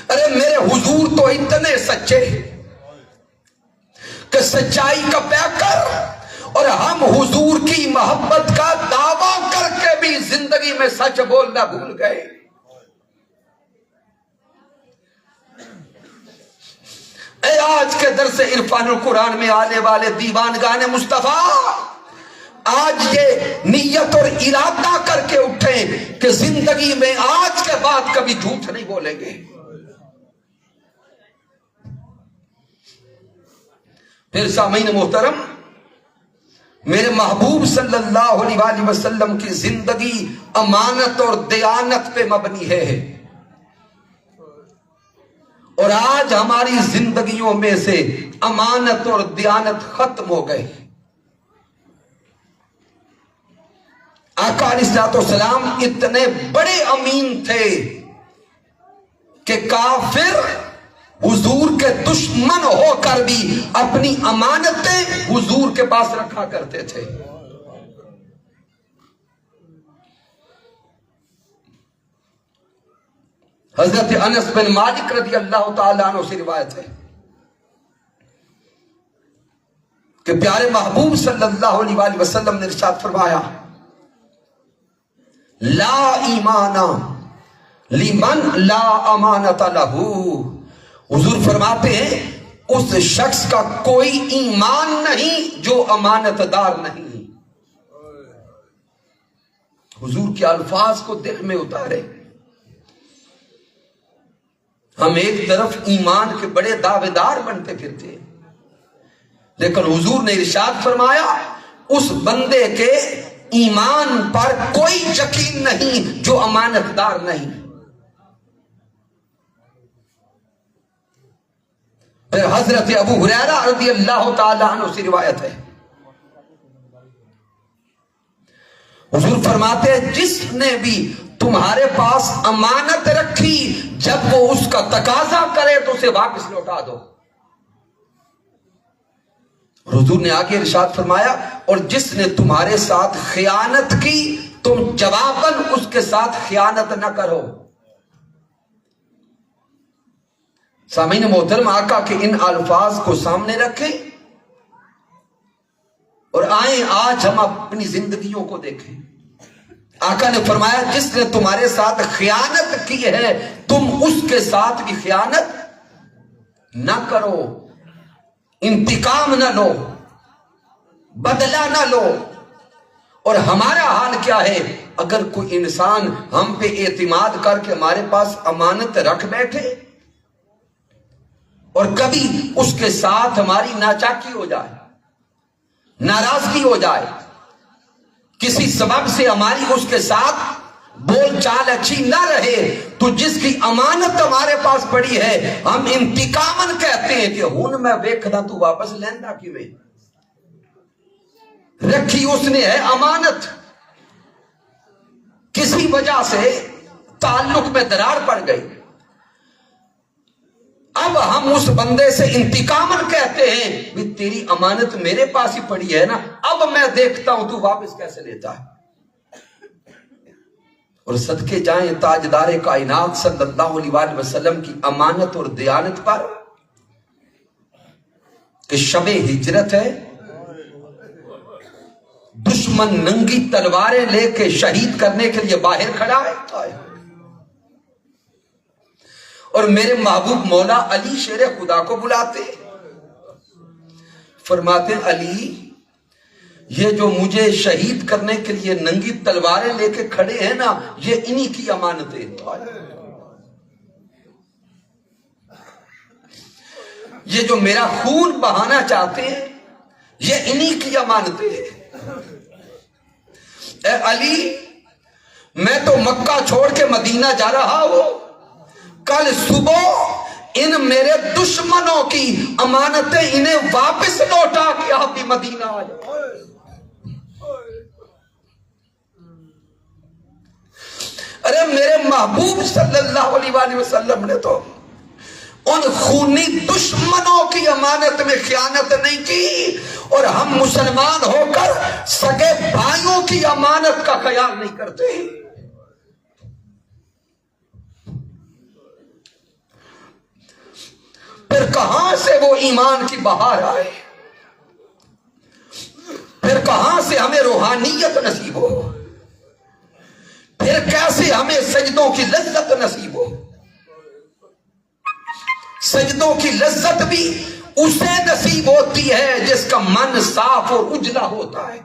[SPEAKER 1] ارے میرے حضور تو اتنے سچے کہ سچائی کا پیکر، اور ہم حضور کی محبت کا دعویٰ کر کے بھی زندگی میں سچ بولنا بھول گئے۔ اے آج کے درس عرفان القرآن میں آنے والے دیوانگان مصطفیٰ، آج یہ نیت اور ارادہ کر کے اٹھیں کہ زندگی میں آج کے بعد کبھی جھوٹ نہیں بولیں گے۔ پھر سامعین محترم، میرے محبوب صلی اللہ علیہ وآلہ وسلم کی زندگی امانت اور دیانت پہ مبنی ہے، اور آج ہماری زندگیوں میں سے امانت اور دیانت ختم ہو گئے۔ آقا علیہ السلام اتنے بڑے امین تھے کہ کافر حضور کے دشمن ہو کر بھی اپنی امانتیں حضور کے پاس رکھا کرتے تھے۔ حضرت انس بن مالک رضی اللہ تعالیٰ عنہ سے روایت ہے کہ پیارے محبوب صلی اللہ علیہ وآلہ وسلم نے ارشاد فرمایا، لا ایمان لمن لا امانت لہ۔ حضور فرماتے ہیں اس شخص کا کوئی ایمان نہیں جو امانت دار نہیں۔ حضور کے الفاظ کو دل میں اتارے۔ ہم ایک طرف ایمان کے بڑے دعوے دار بنتے پھرتے ہیں، لیکن حضور نے ارشاد فرمایا اس بندے کے ایمان پر کوئی یقین نہیں جو امانت دار نہیں۔ پھر حضرت ابو ہریرہ رضی اللہ تعالی عنہ سے روایت ہے، حضور فرماتے ہیں جس نے بھی تمہارے پاس امانت رکھی جب وہ اس کا تقاضا کرے تو اسے واپس لوٹا دو۔ حضور نے آگے ارشاد فرمایا اور جس نے تمہارے ساتھ خیانت کی تم جواباً اس کے ساتھ خیانت نہ کرو۔ سامعین محترم، آقا کے ان الفاظ کو سامنے رکھیں اور آئیں آج ہم اپنی زندگیوں کو دیکھیں۔ آقا نے فرمایا جس نے تمہارے ساتھ خیانت کی ہے تم اس کے ساتھ بھی خیانت نہ کرو، انتقام نہ لو، بدلہ نہ لو۔ اور ہمارا حال کیا ہے؟ اگر کوئی انسان ہم پہ اعتماد کر کے ہمارے پاس امانت رکھ بیٹھے اور کبھی اس کے ساتھ ہماری ناچاکی ہو جائے، ناراضگی ہو جائے، کسی سبب سے ہماری اس کے ساتھ بول چال اچھی نہ رہے، تو جس کی امانت ہمارے پاس پڑی ہے ہم انتقامن کہتے ہیں کہ ہن میں ویکھدا تو واپس لیندا کیویں، رکھی اس نے ہے امانت، کسی وجہ سے تعلق میں درار پڑ گئی، اب ہم اس بندے سے انتقامن کہتے ہیں بھی تیری امانت میرے پاس ہی پڑی ہے نا، اب میں دیکھتا ہوں تو واپس کیسے لیتا ہے۔ اور صدقے جائیں تاجدار کائنات صلی اللہ علیہ وآلہ وسلم کی امانت اور دیانت پر کہ شب ہجرت ہے، دشمن ننگی تلواریں لے کے شہید کرنے کے لیے باہر کھڑا ہے، اور میرے محبوب مولا علی شیر خدا کو بلاتے فرماتے علی یہ جو مجھے شہید کرنے کے لیے ننگی تلواریں لے کے کھڑے ہیں نا یہ انہی کی امانتیں، یہ جو میرا خون بہانا چاہتے ہیں یہ انہی کی امانتیں۔ اے علی میں تو مکہ چھوڑ کے مدینہ جا رہا ہوں، کل صبح ان میرے دشمنوں کی امانتیں انہیں واپس لوٹا کے آپ بھی مدینہ آ جاؤ۔ ارے میرے محبوب صلی اللہ علیہ وآلہ وسلم نے تو ان خونی دشمنوں کی امانت میں خیانت نہیں کی، اور ہم مسلمان ہو کر سگے بھائیوں کی امانت کا خیال نہیں کرتے۔ پھر کہاں سے وہ ایمان کی بہار آئے، پھر کہاں سے ہمیں روحانیت نصیب ہو، پھر کیسے ہمیں سجدوں کی لذت نصیب ہو۔ سجدوں کی لذت بھی اسے نصیب ہوتی ہے جس کا من صاف اور اجلا ہوتا ہے۔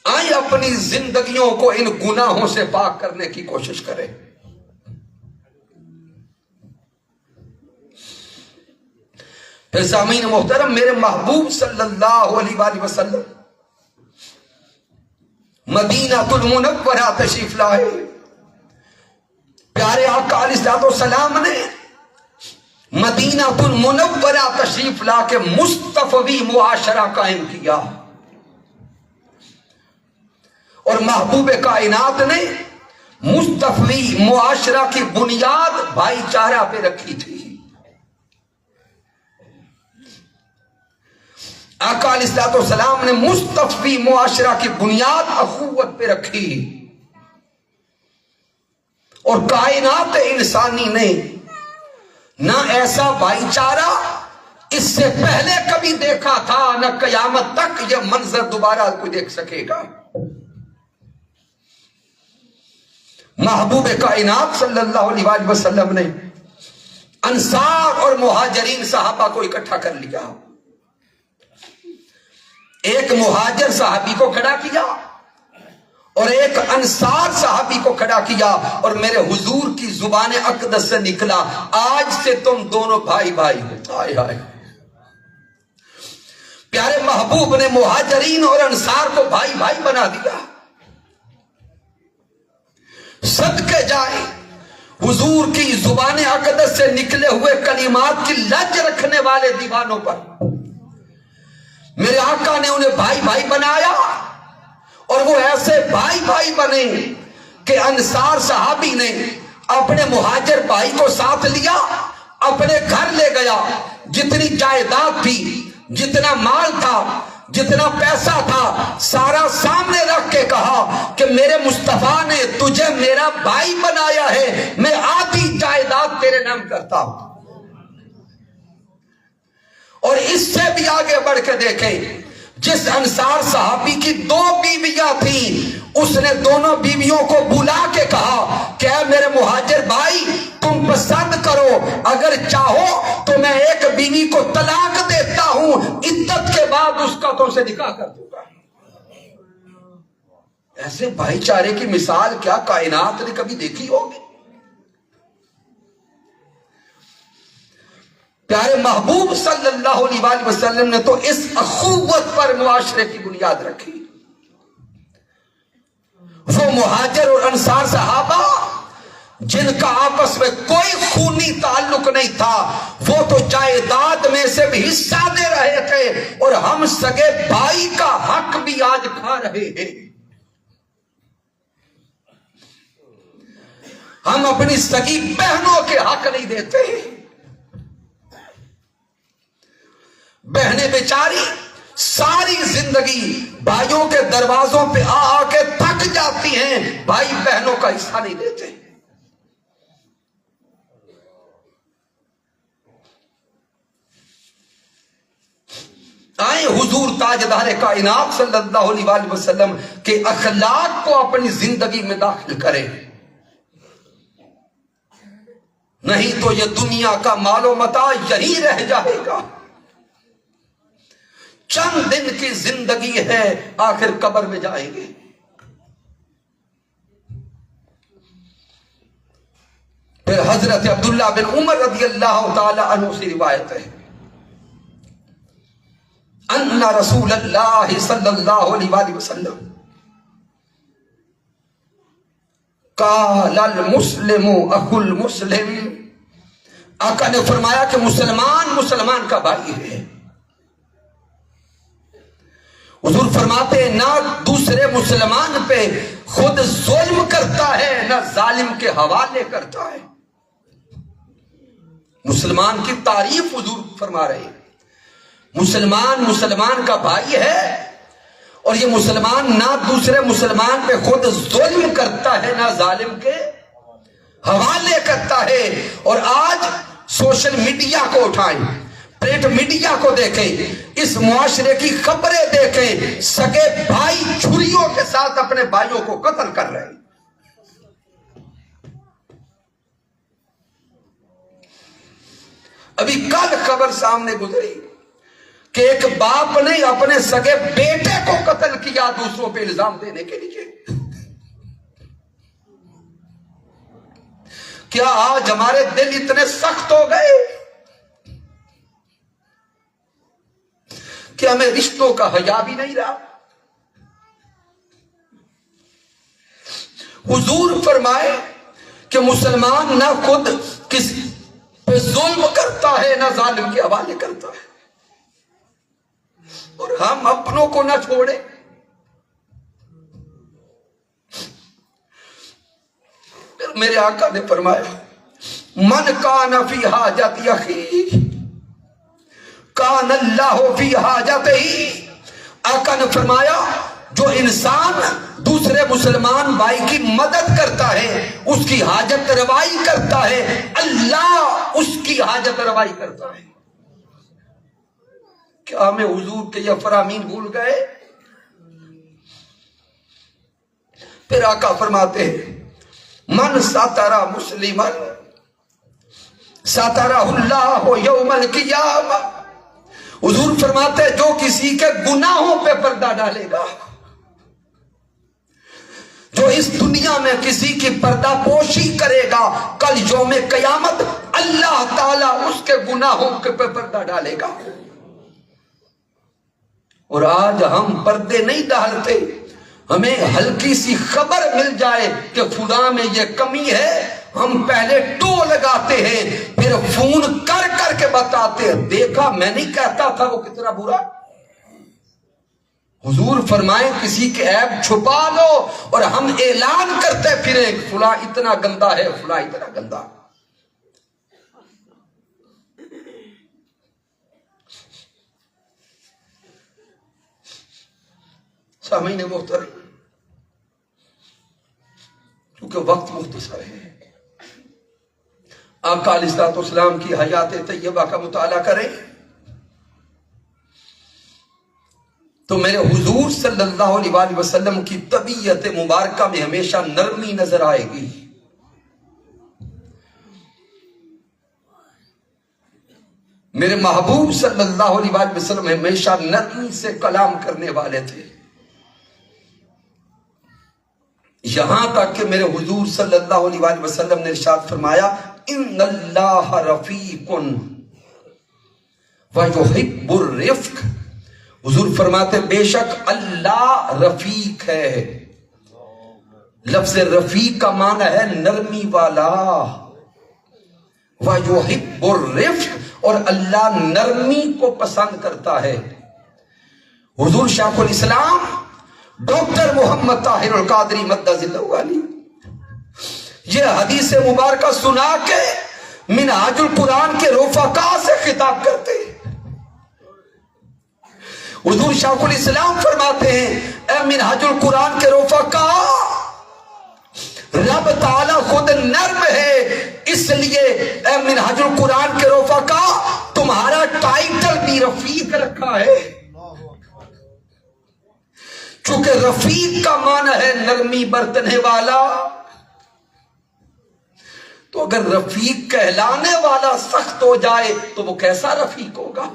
[SPEAKER 1] آئیں اپنی زندگیوں کو ان گناہوں سے پاک کرنے کی کوشش کریں۔ پھر سامعین محترم میرے محبوب صلی اللہ علیہ وآلہ وسلم مدینہ المنورہ تشریف لائے، پیارے آقا علیہ الصلوۃ والسلام نے مدینہ المنورہ تشریف لا کے مصطفی معاشرہ قائم کیا، اور محبوب کائنات نے مصطفی معاشرہ کی بنیاد بھائی چارہ پہ رکھی تھی۔ آقا علیہ الصلوۃ والسلام نے مصطفی معاشرہ کی بنیاد اخوت پہ رکھی، اور کائنات انسانی نے نہ ایسا بھائی چارہ اس سے پہلے کبھی دیکھا تھا، نہ قیامت تک یہ منظر دوبارہ کوئی دیکھ سکے گا۔ محبوب کائنات صلی اللہ علیہ وآلہ وسلم نے انصار اور مہاجرین صحابہ کو اکٹھا کر لیا، ایک مہاجر صحابی کو کھڑا کیا اور ایک انصار صحابی کو کھڑا کیا، اور میرے حضور کی زبان اقدس سے نکلا آج سے تم دونوں بھائی بھائی ہو۔ آئے آئے پیارے محبوب نے مہاجرین اور انصار کو بھائی بھائی بنا دیا۔ صدقے جائے حضور کی زبان اقدس سے نکلے ہوئے کلمات کی لج رکھنے والے دیوانوں پر میرے آقا نے انہیں بھائی بھائی بنایا، اور وہ ایسے بھائی بھائی بنے کہ انصار صحابی نے اپنے مہاجر بھائی کو ساتھ لیا، اپنے گھر لے گیا، جتنی جائیداد تھی، جتنا مال تھا، جتنا پیسہ تھا، سارا سامنے رکھ کے کہا کہ میرے مصطفیٰ نے تجھے میرا بھائی بنایا ہے، میں آدھی جائیداد تیرے نام کرتا ہوں۔ اور اس سے بھی آگے بڑھ کے دیکھیں، جس انصار صحابی کی 2 بیویاں تھیں، اس نے دونوں بیویوں کو بلا کے کہا کہ اے میرے مہاجر بھائی، تم پسند کرو، اگر چاہو تو میں ایک بیوی کو طلاق دیتا ہوں، عدت کے بعد اس کا تم سے نکاح کر دوں گا۔ ایسے بھائی چارے کی مثال کیا کائنات نے کبھی دیکھی ہوگی؟ پیارے محبوب صلی اللہ علیہ وآلہ وسلم نے تو اس اخوت پر معاشرے کی بنیاد رکھی۔ وہ مہاجر اور انصار صحابہ جن کا آپس میں کوئی خونی تعلق نہیں تھا، وہ تو جائیداد میں سے بھی حصہ دے رہے تھے، اور ہم سگے بھائی کا حق بھی آج کھا رہے ہیں۔ ہم اپنی سگی بہنوں کے حق نہیں دیتے۔ بہنیں بیچاری ساری زندگی بھائیوں کے دروازوں پہ آ کے تھک جاتی ہیں، بھائی بہنوں کا حصہ نہیں دیتے۔ آئیں حضور تاجدار کائنات صلی اللہ علیہ وآلہ وسلم کے اخلاق کو اپنی زندگی میں داخل کریں، نہیں تو یہ دنیا کا مال و متاع یہی رہ جائے گا۔ چند دن کی زندگی ہے، آخر قبر میں جائیں گے۔ پھر حضرت عبداللہ بن عمر رضی اللہ تعالی عنہ سے روایت ہے، ان رسول اللہ صلی اللہ علیہ وآلہ وسلم قال المسلم اخو المسلم، آقا نے فرمایا کہ مسلمان مسلمان کا بھائی ہے۔ حضور فرماتے ہیں نہ دوسرے مسلمان پہ خود ظلم کرتا ہے، نہ ظالم کے حوالے کرتا ہے۔ مسلمان کی تعریف حضور فرما رہے ہیں، مسلمان مسلمان کا بھائی ہے، اور یہ مسلمان نہ دوسرے مسلمان پہ خود ظلم کرتا ہے، نہ ظالم کے حوالے کرتا ہے۔ اور آج سوشل میڈیا کو اٹھائیں، پرنٹ میڈیا کو دیکھیں، اس معاشرے کی خبریں دیکھیں، سگے بھائی چھریوں کے ساتھ اپنے بھائیوں کو قتل کر رہے ہیں۔ ابھی کل خبر سامنے گزری کہ ایک باپ نے اپنے سگے بیٹے کو قتل کیا دوسروں پہ الزام دینے کے لیے۔ کیا آج ہمارے دل اتنے سخت ہو گئے کہ ہمیں رشتوں کا حیا بھی نہیں رہا؟ حضور فرمائے کہ مسلمان نہ خود کسی پہ ظلم کرتا ہے، نہ ظالم کے حوالے کرتا ہے، اور ہم اپنوں کو نہ چھوڑے۔ پھر میرے آقا نے فرمایا من کان فی حاجت اخیہ کان اللہ فی حاجتہ۔ آقا نے فرمایا جو انسان دوسرے مسلمان بھائی کی مدد کرتا ہے، اس کی حاجت روائی کرتا ہے، اللہ اس کی حاجت روائی کرتا ہے۔ کیا ہمیں حضور کے یہ فرامین بھول گئے؟ پھر آقا فرماتے ہیں من ستر مسلما سترہ اللہ یوم القیامہ۔ حضور فرماتے ہیں جو کسی کے گناہوں پہ پردہ ڈالے گا، جو اس دنیا میں کسی کی پردہ پوشی کرے گا، کل یوم قیامت اللہ تعالیٰ اس کے گناہوں پہ پردہ ڈالے گا۔ اور آج ہم پردے نہیں ڈالتے، ہمیں ہلکی سی خبر مل جائے کہ فلاں میں یہ کمی ہے، ہم پہلے ٹو لگاتے ہیں، پھر فون کر کر کے بتاتے ہیں دیکھا میں نہیں کہتا تھا وہ کتنا برا۔ حضور فرمائیں کسی کے عیب چھپا لو اور ہم اعلان کرتے پھریں فلاں اتنا گندا ہے، فلاں اتنا گندا۔ سامعین محترم، کیونکہ وقت مختصر ہے، آقا علیہ الصلوۃ والسلام کی حیات طیبہ کا مطالعہ کریں، تو میرے حضور صلی اللہ علیہ وآلہ وسلم کی طبیعت مبارکہ میں ہمیشہ نرمی نظر آئے گی. میرے محبوب صلی اللہ علیہ وآلہ وسلم ہمیشہ نرمی سے کلام کرنے والے تھے. یہاں تک کہ میرے حضور صلی اللہ علیہ وآلہ وسلم نے ارشاد فرمایا ان اللہ رفیق ویحب الرفق. حضور فرماتے بے شک اللہ رفیق ہے. لفظ رفیق کا معنی ہے نرمی والا. ویحب الرفق اور اللہ نرمی کو پسند کرتا ہے. حضور شیخ الاسلام ڈاکٹر محمد طاہر القادری مدد اللہ علی یہ حدیث مبارکہ سنا کے منہاج القرآن کے رفقا سے خطاب کرتے ہیں. حضور شیخ الاسلام فرماتے ہیں اے منہاج القرآن کے رفقا رب تعالی خود نرم ہے اس لیے اے منہاج القرآن کے رفقا تمہارا ٹائٹل بھی رفیق رکھا ہے. چونکہ رفیق کا معنی ہے نرمی برتنے والا تو اگر رفیق کہلانے والا سخت ہو جائے تو وہ کیسا رفیق ہوگا.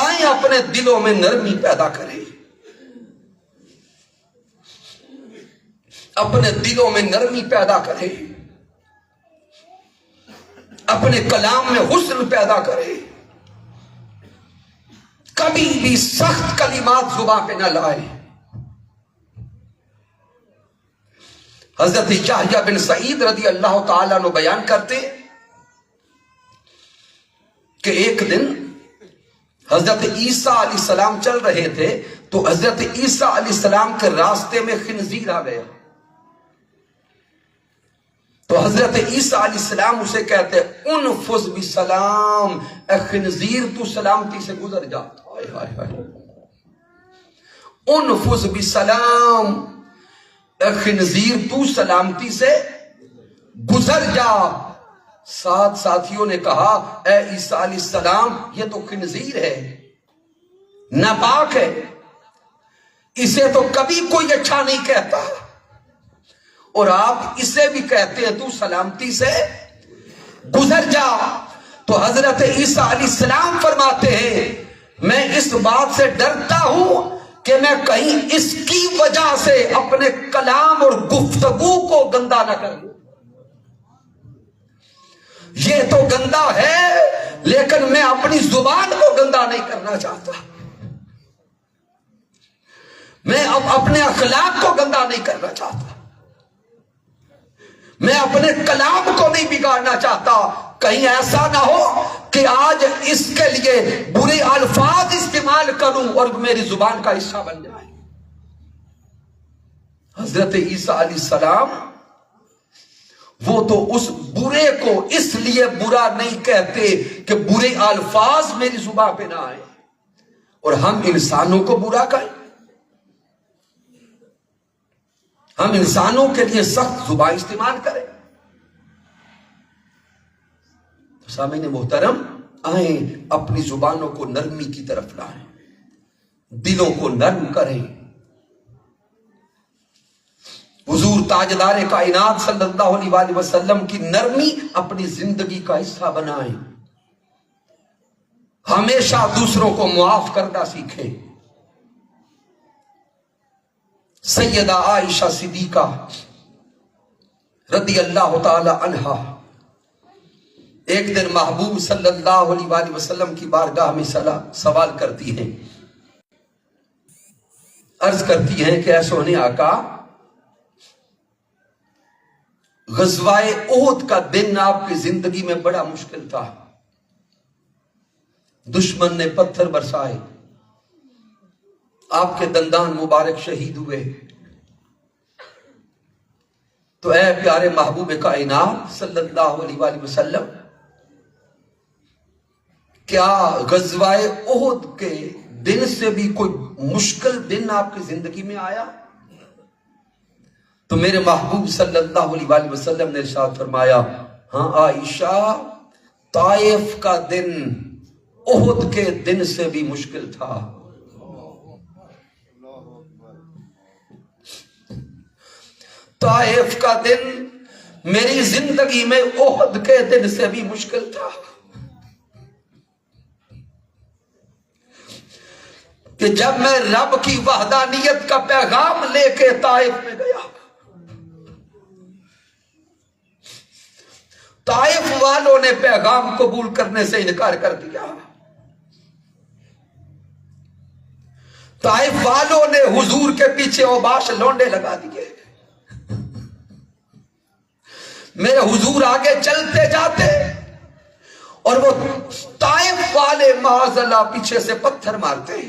[SPEAKER 1] آئیں اپنے دلوں میں نرمی پیدا کریں. اپنے دلوں میں نرمی پیدا کریں. اپنے کلام میں حسن پیدا کریں. کبھی بھی سخت کلمات زبان پہ نہ لائے. حضرت یحییٰ بن سعید رضی اللہ تعالیٰ عنہ بیان کرتے کہ ایک دن حضرت عیسیٰ علیہ السلام چل رہے تھے تو حضرت عیسیٰ علیہ السلام کے راستے میں خنزیر آ گیا. تو حضرت عیسیٰ علیہ السلام اسے کہتے انفذ بسلام اے خنزیر تو سلامتی سے گزر جا. انفذ بسلام اے خنزیر تو سلامتی سے گزر جا. ساتھ ساتھیوں نے کہا اے عیسیٰ علیہ السلام یہ تو خنزیر ہے ناپاک ہے اسے تو کبھی کوئی اچھا نہیں کہتا اور آپ اسے بھی کہتے ہیں تو سلامتی سے گزر جا. تو حضرت عیسیٰ علیہ السلام فرماتے ہیں میں اس بات سے ڈرتا ہوں کہ میں کہیں اس کی وجہ سے اپنے کلام اور گفتگو کو گندا نہ کر لوں. یہ تو گندا ہے لیکن میں اپنی زبان کو گندا نہیں کرنا چاہتا. میں اب اپنے اخلاق کو گندا نہیں کرنا چاہتا. میں اپنے کلام کو نہیں بگاڑنا چاہتا. کہیں ایسا نہ ہو کہ آج اس کے لیے برے الفاظ استعمال کروں اور میری زبان کا حصہ بن جائے. حضرت عیسیٰ علیہ السلام وہ تو اس برے کو اس لیے برا نہیں کہتے کہ برے الفاظ میری زبان پہ نہ آئے اور ہم انسانوں کو برا کہیں. ہم انسانوں کے لیے سخت زبان استعمال کریں. سامعین محترم آئیں اپنی زبانوں کو نرمی کی طرف لائیں. دلوں کو نرم کریں. حضور تاجدار کائنات صلی اللہ علیہ وآلہ وسلم کی نرمی اپنی زندگی کا حصہ بنائیں. ہمیشہ دوسروں کو معاف کرنا سیکھیں. سیدہ عائشہ صدیقہ رضی اللہ تعالی عنہا ایک دن محبوب صلی اللہ علیہ وآلہ وسلم کی بارگاہ میں سوال کرتی ہیں. عرض کرتی ہیں کہ اے سونے آقا غزوہ احد کا دن آپ کی زندگی میں بڑا مشکل تھا. دشمن نے پتھر برسائے آپ کے دندان مبارک شہید ہوئے. تو اے پیارے محبوب کائنات صلی اللہ علیہ وآلہ وسلم کیا غزوہ احد کے دن سے بھی کوئی مشکل دن آپ کی زندگی میں آیا؟ تو میرے محبوب صلی اللہ علیہ وآلہ وسلم نے ارشاد فرمایا ہاں عائشہ طائف کا دن احد کے دن سے بھی مشکل تھا. طائف کا دن میری زندگی میں احد کے دن سے بھی مشکل تھا کہ جب میں رب کی وحدانیت کا پیغام لے کے طائف میں گیا. طائف والوں نے پیغام قبول کرنے سے انکار کر دیا. طائف والوں نے حضور کے پیچھے اوباش لونڈے لگا دیے. میرے حضور آگے چلتے جاتے اور وہ طائف والے معاذ اللہ پیچھے سے پتھر مارتے.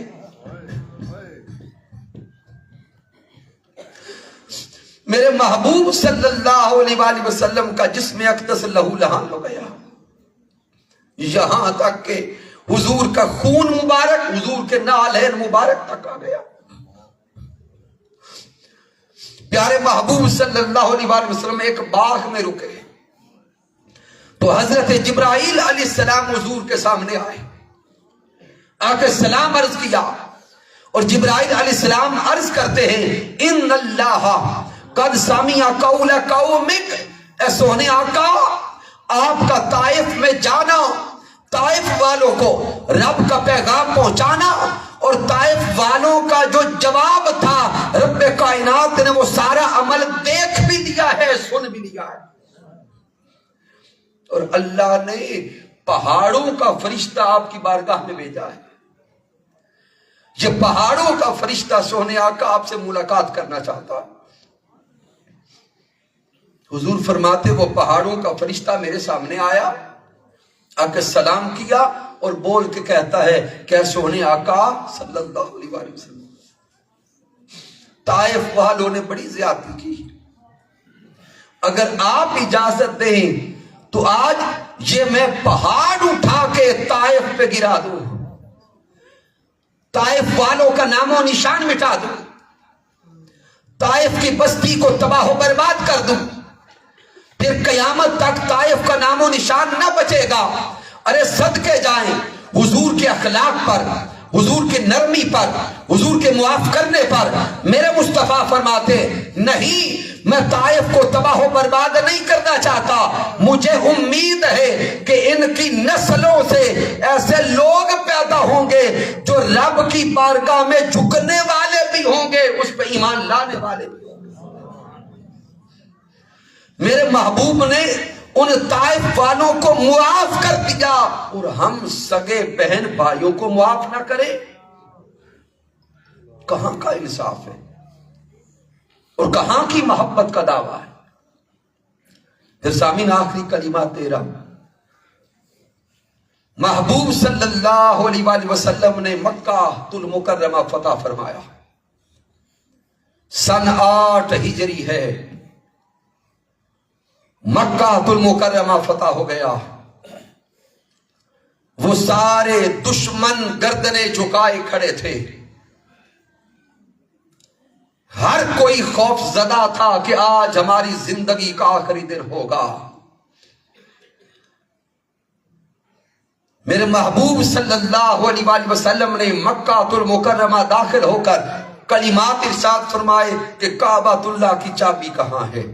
[SPEAKER 1] میرے محبوب صلی اللہ علیہ وآلہ وسلم کا جسم اقدس لہو لہان ہو گیا، یہاں تک کہ حضور کا خون مبارک حضور کے نالین مبارک تک آ گیا. پیارے محبوب صلی اللہ علیہ وآلہ وسلم ایک باغ میں رکے تو حضرت جبرائیل علیہ السلام حضور کے سامنے آئے، آ کے سلام عرض کیا اور جبرائیل علیہ السلام عرض کرتے ہیں ان اللہ قد سمع قول قومک. اے سونے آقا، آپ کا طائف میں جانا، طائف والوں کو رب کا پیغام پہنچانا اور طائف والوں کا جو جواب تھا رب کائنات نے وہ سارا عمل دیکھ بھی لیا ہے، سن بھی لیا ہے. اور اللہ نے پہاڑوں کا فرشتہ آپ کی بارگاہ میں بھیجا ہے. یہ پہاڑوں کا فرشتہ سونے آقا آپ سے ملاقات کرنا چاہتا. حضور فرماتے وہ پہاڑوں کا فرشتہ میرے سامنے آیا، آ کے سلام کیا اور بول کے کہتا ہے کہ سونے آقا صلی اللہ علیہ وآلہ وسلم، طائف والوں نے بڑی زیادتی کی، اگر آپ اجازت دیں تو آج یہ میں پہاڑ اٹھا کے طائف پہ گرا دوں، طائف والوں کا نام و نشان مٹا دوں، طائف کی بستی کو تباہ و برباد کر دوں، پھر قیامت تک طائف کا نام و نشان نہ بچے گا. ارے صدقے جائیں حضور کے اخلاق پر، حضور کی نرمی پر، حضور کے معاف کرنے پر. میرے مصطفیٰ فرماتے نہیں، میں طائف کو تباہ و برباد نہیں کرنا چاہتا، مجھے امید ہے کہ ان کی نسلوں سے ایسے لوگ پیدا ہوں گے جو رب کی بارگاہ میں جھکنے والے بھی ہوں گے، اس پہ ایمان لانے والے بھی ہوں گے. میرے محبوب نے ان طائف والوں کو معاف کر دیا اور ہم سگے بہن بھائیوں کو معاف نہ کرے، کہاں کا انصاف ہے اور کہاں کی محبت کا دعویٰ ہے. پھر سامعین آخری کلمات دے رہا ہوں. محبوب صلی اللہ علیہ وآلہ وسلم نے مکہ المکرمہ فتح فرمایا. سن 8 ہجری ہے، مکہ المکرمہ فتح ہو گیا. وہ سارے دشمن گردنیں جھکائے کھڑے تھے، ہر کوئی خوف زدہ تھا کہ آج ہماری زندگی کا آخری دن ہوگا. میرے محبوب صلی اللہ علیہ وآلہ وسلم نے مکہ المکرمہ داخل ہو کر کلمات ارشاد فرمائے کہ کعبۃ اللہ کی چابی کہاں ہے.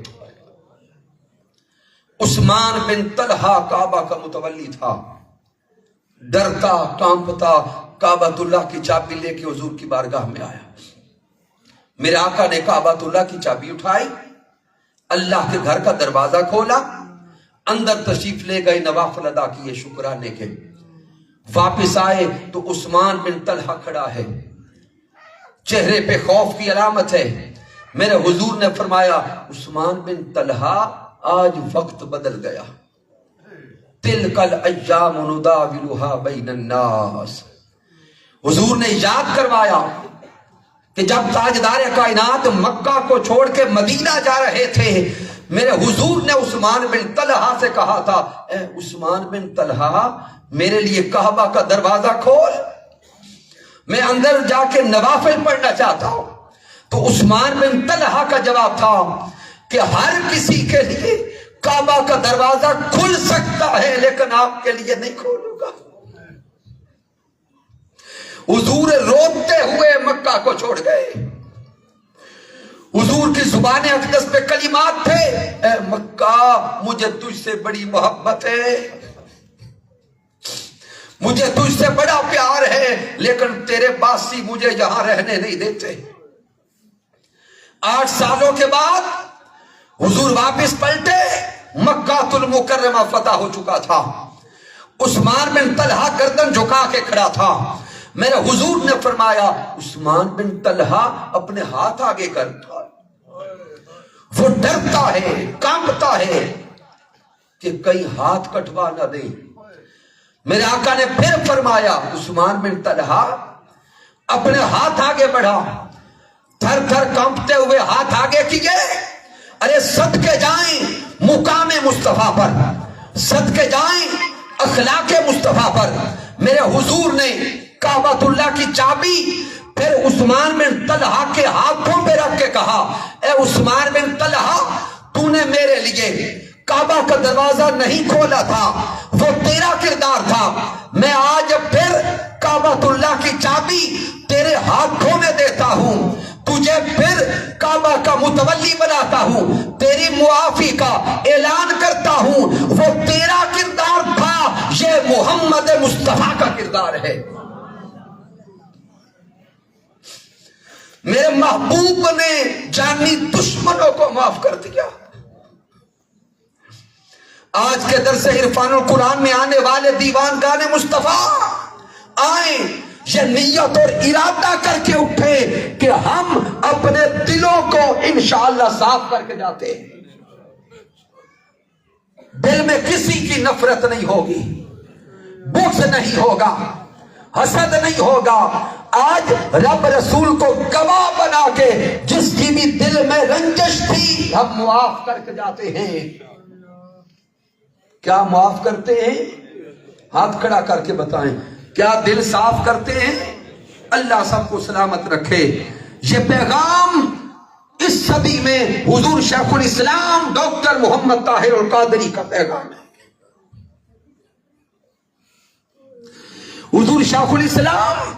[SPEAKER 1] عثمان بن طلحہ کعبہ کا متولی تھا، ڈرتا کانپتا کعبۃ اللہ کی چابی لے کے حضور کی بارگاہ میں آیا. میرے آقا نے کعبۃ اللہ کی چابی اٹھائی، اللہ کے گھر کا دروازہ کھولا، اندر تشریف لے گئے، نوافل ادا کیے شکرانے کے. واپس آئے تو عثمان بن طلحہ کھڑا ہے، چہرے پہ خوف کی علامت ہے. میرے حضور نے فرمایا عثمان بن طلحہ آج وقت بدل گیا، تلک الایام نداولها بین الناس. حضور نے یاد کروایا کہ جب تاجدار کائنات مکہ کو چھوڑ کے مدینہ جا رہے تھے، میرے حضور نے عثمان بن طلحہ سے کہا تھا اے عثمان بن طلحہ میرے لیے کعبہ کا دروازہ کھول، میں اندر جا کے نوافل پڑھنا چاہتا ہوں. تو عثمان بن طلحہ کا جواب تھا کہ ہر کسی کے لیے کعبہ کا دروازہ کھل سکتا ہے لیکن آپ کے لیے نہیں کھولوں گا. حضور روتے ہوئے مکہ کو چھوڑ گئے. حضور کی زبان اقدس پہ کلمات تھے, اے مکہ مجھے تجھ سے بڑی محبت ہے, مجھے تجھ سے بڑا پیار ہے, لیکن تیرے باسی مجھے یہاں رہنے نہیں دیتے. 8 سالوں کے بعد حضور واپس پلٹے, مکہ المکرمہ فتح ہو چکا تھا. عثمان بن طلحہ گردن جھکا کے کھڑا تھا. میرے حضور نے فرمایا عثمان بن طلحہ اپنے ہاتھ آگے کرتا, وہ ڈرتا ہے, کانپتا ہے کہ کہیں ہاتھ کٹوا نہ دے. میرے آقا نے پھر فرمایا عثمان بن طلحہ اپنے ہاتھ آگے بڑھا. تھر تھر کانپتے ہوئے ہاتھ آگے کیے. ارے صدقے جائیں مقام مصطفیٰ پر, صدقے جائیں اخلاق مصطفیٰ پر. میرے حضور نے کعبۃ اللہ کی چابی پھر عثمان بن طلحہ کے ہاتھوں پہ رکھ کے کہا, اے عثمان بن طلحہ تو نے میرے لیے کعبہ کا دروازہ نہیں کھولا تھا, وہ تیرا کردار تھا. میں آج پھر کعبۃ اللہ کی چابی تیرے ہاتھوں میں دیتا ہوں, تجھے پھر کعبہ کا متولی بناتا ہوں, تیری معافی کا اعلان کرتا ہوں. وہ تیرا کردار تھا, یہ محمد مصطفیٰ کا کردار ہے. میرے محبوب نے جانی دشمنوں کو معاف کر دیا. آج کے درس عرفان القرآن میں آنے والے دیوان گانے مصطفیٰ آئیں, یہ نیت اور ارادہ کر کے اٹھے کہ ہم اپنے دلوں کو انشاءاللہ صاف کر کے جاتے ہیں. دل میں کسی کی نفرت نہیں ہوگی, بغض نہیں ہوگا, حسد نہیں ہوگا. آج رب رسول کو گواہ بنا کے جس کی بھی دل میں رنجش تھی ہم معاف کر کے جاتے ہیں. کیا معاف کرتے ہیں؟ ہاتھ کھڑا کر کے بتائیں, کیا دل صاف کرتے ہیں؟ اللہ سب کو سلامت رکھے. یہ پیغام اس صدی میں حضور شیخ الاسلام ڈاکٹر محمد طاہر القادری کا پیغام ہے. حضور شیخ الاسلام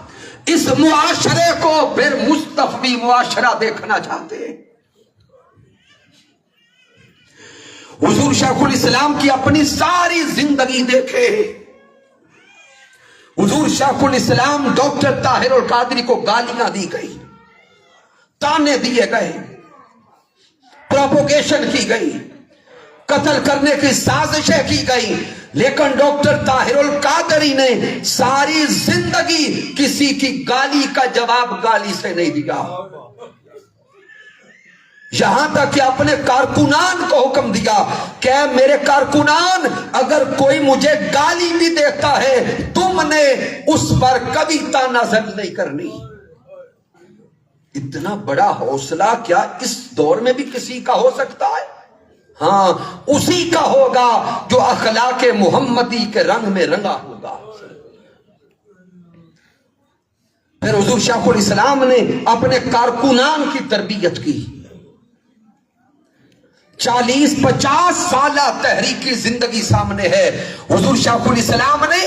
[SPEAKER 1] اس معاشرے کو پھر مستفی معاشرہ دیکھنا چاہتے ہیں. حضور شیخ الاسلام کی اپنی ساری زندگی دیکھے. حضور شیخ الاسلام ڈاکٹر طاہر القادری کو گالیاں دی گئی, تانے دیے گئے, پروپوگیشن کی گئی, قتل کرنے کی سازشیں کی گئی, لیکن ڈاکٹر طاہر القادری نے ساری زندگی کسی کی گالی کا جواب گالی سے نہیں دیا. یہاں تک کہ اپنے کارکنان کو حکم دیا کہ میرے کارکنان اگر کوئی مجھے گالی بھی دیتا ہے تم نے اس پر کبھی تنازل نہیں کرنی. اتنا بڑا حوصلہ کیا اس دور میں بھی کسی کا ہو سکتا ہے؟ ہاں, اسی کا ہوگا جو اخلاق محمدی کے رنگ میں رنگا ہوگا. پھر حضور شیخ الاسلام نے اپنے کارکنان کی تربیت کی. 40-50 سالہ تحریکی زندگی سامنے ہے. حضور شیخ الاسلام نے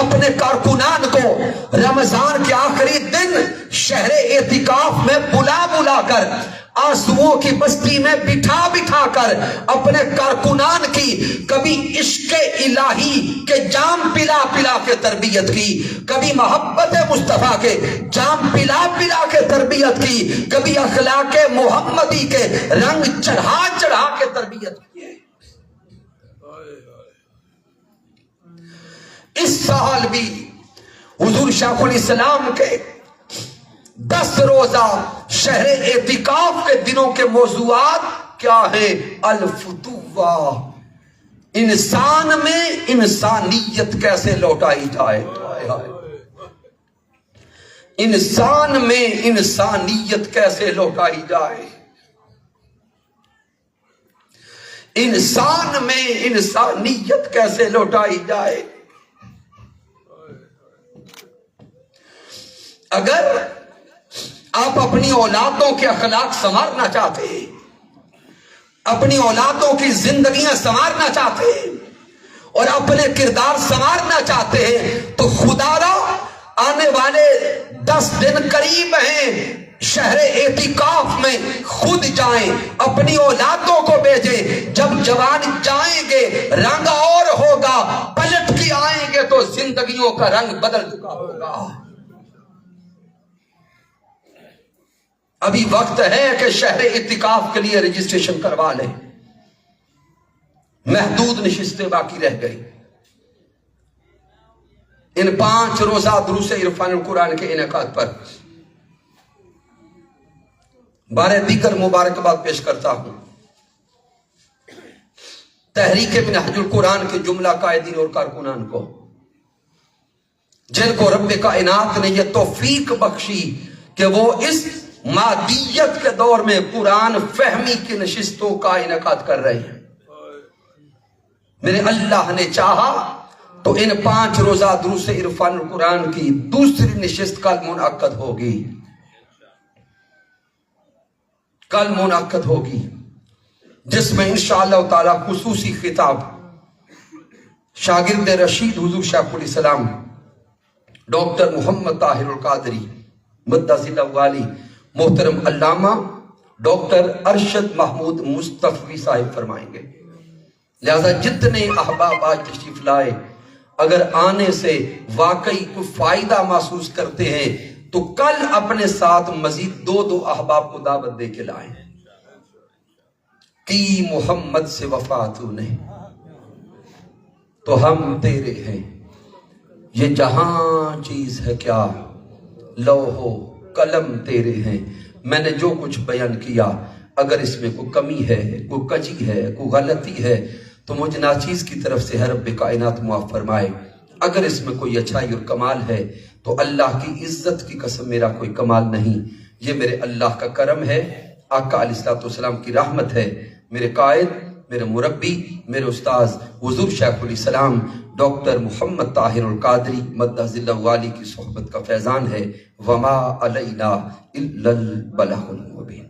[SPEAKER 1] اپنے کارکنان کو رمضان کے آخری دن شہر اعتکاف میں بلا بلا کر, آنسوؤں کی بستی میں بٹھا بٹھا کر اپنے کارکنان کی کبھی عشق الہی کے جام پلا پلا کے تربیت کی, کبھی محبت مصطفیٰ کے جام پلا پلا کے تربیت کی, کبھی اخلاق محمدی کے رنگ چڑھا چڑھا کے تربیت کی. اس سال بھی حضور شیخ الاسلام کے 10 روزہ شہر اعتکاف کے دنوں کے موضوعات کیا ہیں؟ الفتوہ, انسان میں انسانیت کیسے لوٹائی جائے. انسان میں انسانیت کیسے لوٹائی جائے, انسان میں انسانیت کیسے لوٹائی جائے. اگر آپ اپنی اولادوں کے اخلاق سنوارنا چاہتے ہیں, اپنی اولادوں کی زندگیاں سنوارنا چاہتے ہیں اور اپنے کردار سنوارنا چاہتے ہیں تو خدا را آنے والے 10 دن قریب ہیں، شہر اعتکاف میں خود جائیں، اپنی اولادوں کو بھیجیں، جب جوان جائیں گے رنگ اور ہوگا، پلٹ کے آئیں گے تو زندگیوں کا رنگ بدل چکا ہوگا۔ ابھی وقت ہے کہ شہر اعتکاف کے لیے رجسٹریشن کروا لیں، محدود نشستیں باقی رہ گئی۔ ان 5 روزہ دروس عرفان القرآن کے انعقاد پر بارے دیگر مبارکباد پیش کرتا ہوں تحریک منہج القرآن کے جملہ قائدین اور کارکنان کو، جن کو رب کائنات نے یہ توفیق بخشی کہ وہ اس مادیت کے دور میں قرآن فہمی کی نشستوں کا انعقاد کر رہے ہیں۔ میرے اللہ نے چاہا تو ان 5 روزہ دروس عرفان القرآن کی دوسری نشست کل منعقد ہوگی، کل منعقد ہوگی، جس میں انشاءاللہ تعالی خصوصی خطاب شاگرد رشید حضور شیخ الاسلام ڈاکٹر محمد طاہر القادری مدثر الوالی، محترم علامہ ڈاکٹر ارشد محمود مصطفی صاحب فرمائیں گے۔ لہذا جتنے احباب آج تشریف لائے، اگر آنے سے واقعی کوئی فائدہ محسوس کرتے ہیں تو کل اپنے ساتھ مزید 2 احباب کو دعوت دے کے لائیں۔ کی محمد سے وفا تو نے تو ہم تیرے ہیں، یہ جہاں چیز ہے کیا لوح و قلم تیرے ہیں۔ میں نے جو کچھ بیان کیا اگر اس میں کوئی کمی ہے، کوئی کجی ہے، کوئی غلطی ہے تو مجھے ناچیز کی طرف سے ہے رب کائنات معاف فرمائے۔ اگر اس میں کوئی اچھائی اور کمال ہے تو اللہ کی عزت کی قسم میرا کوئی کمال نہیں، یہ میرے اللہ کا کرم ہے، آقا علیہ السلام کی رحمت ہے۔ میرے قائد، میرے مربی، میرے استاذ حضور شیخ الاسلام ڈاکٹر محمد طاہر القادری مدثر الوالی کی صحبت کا فیضان ہے۔ وما علینا الا البلاغ المبین۔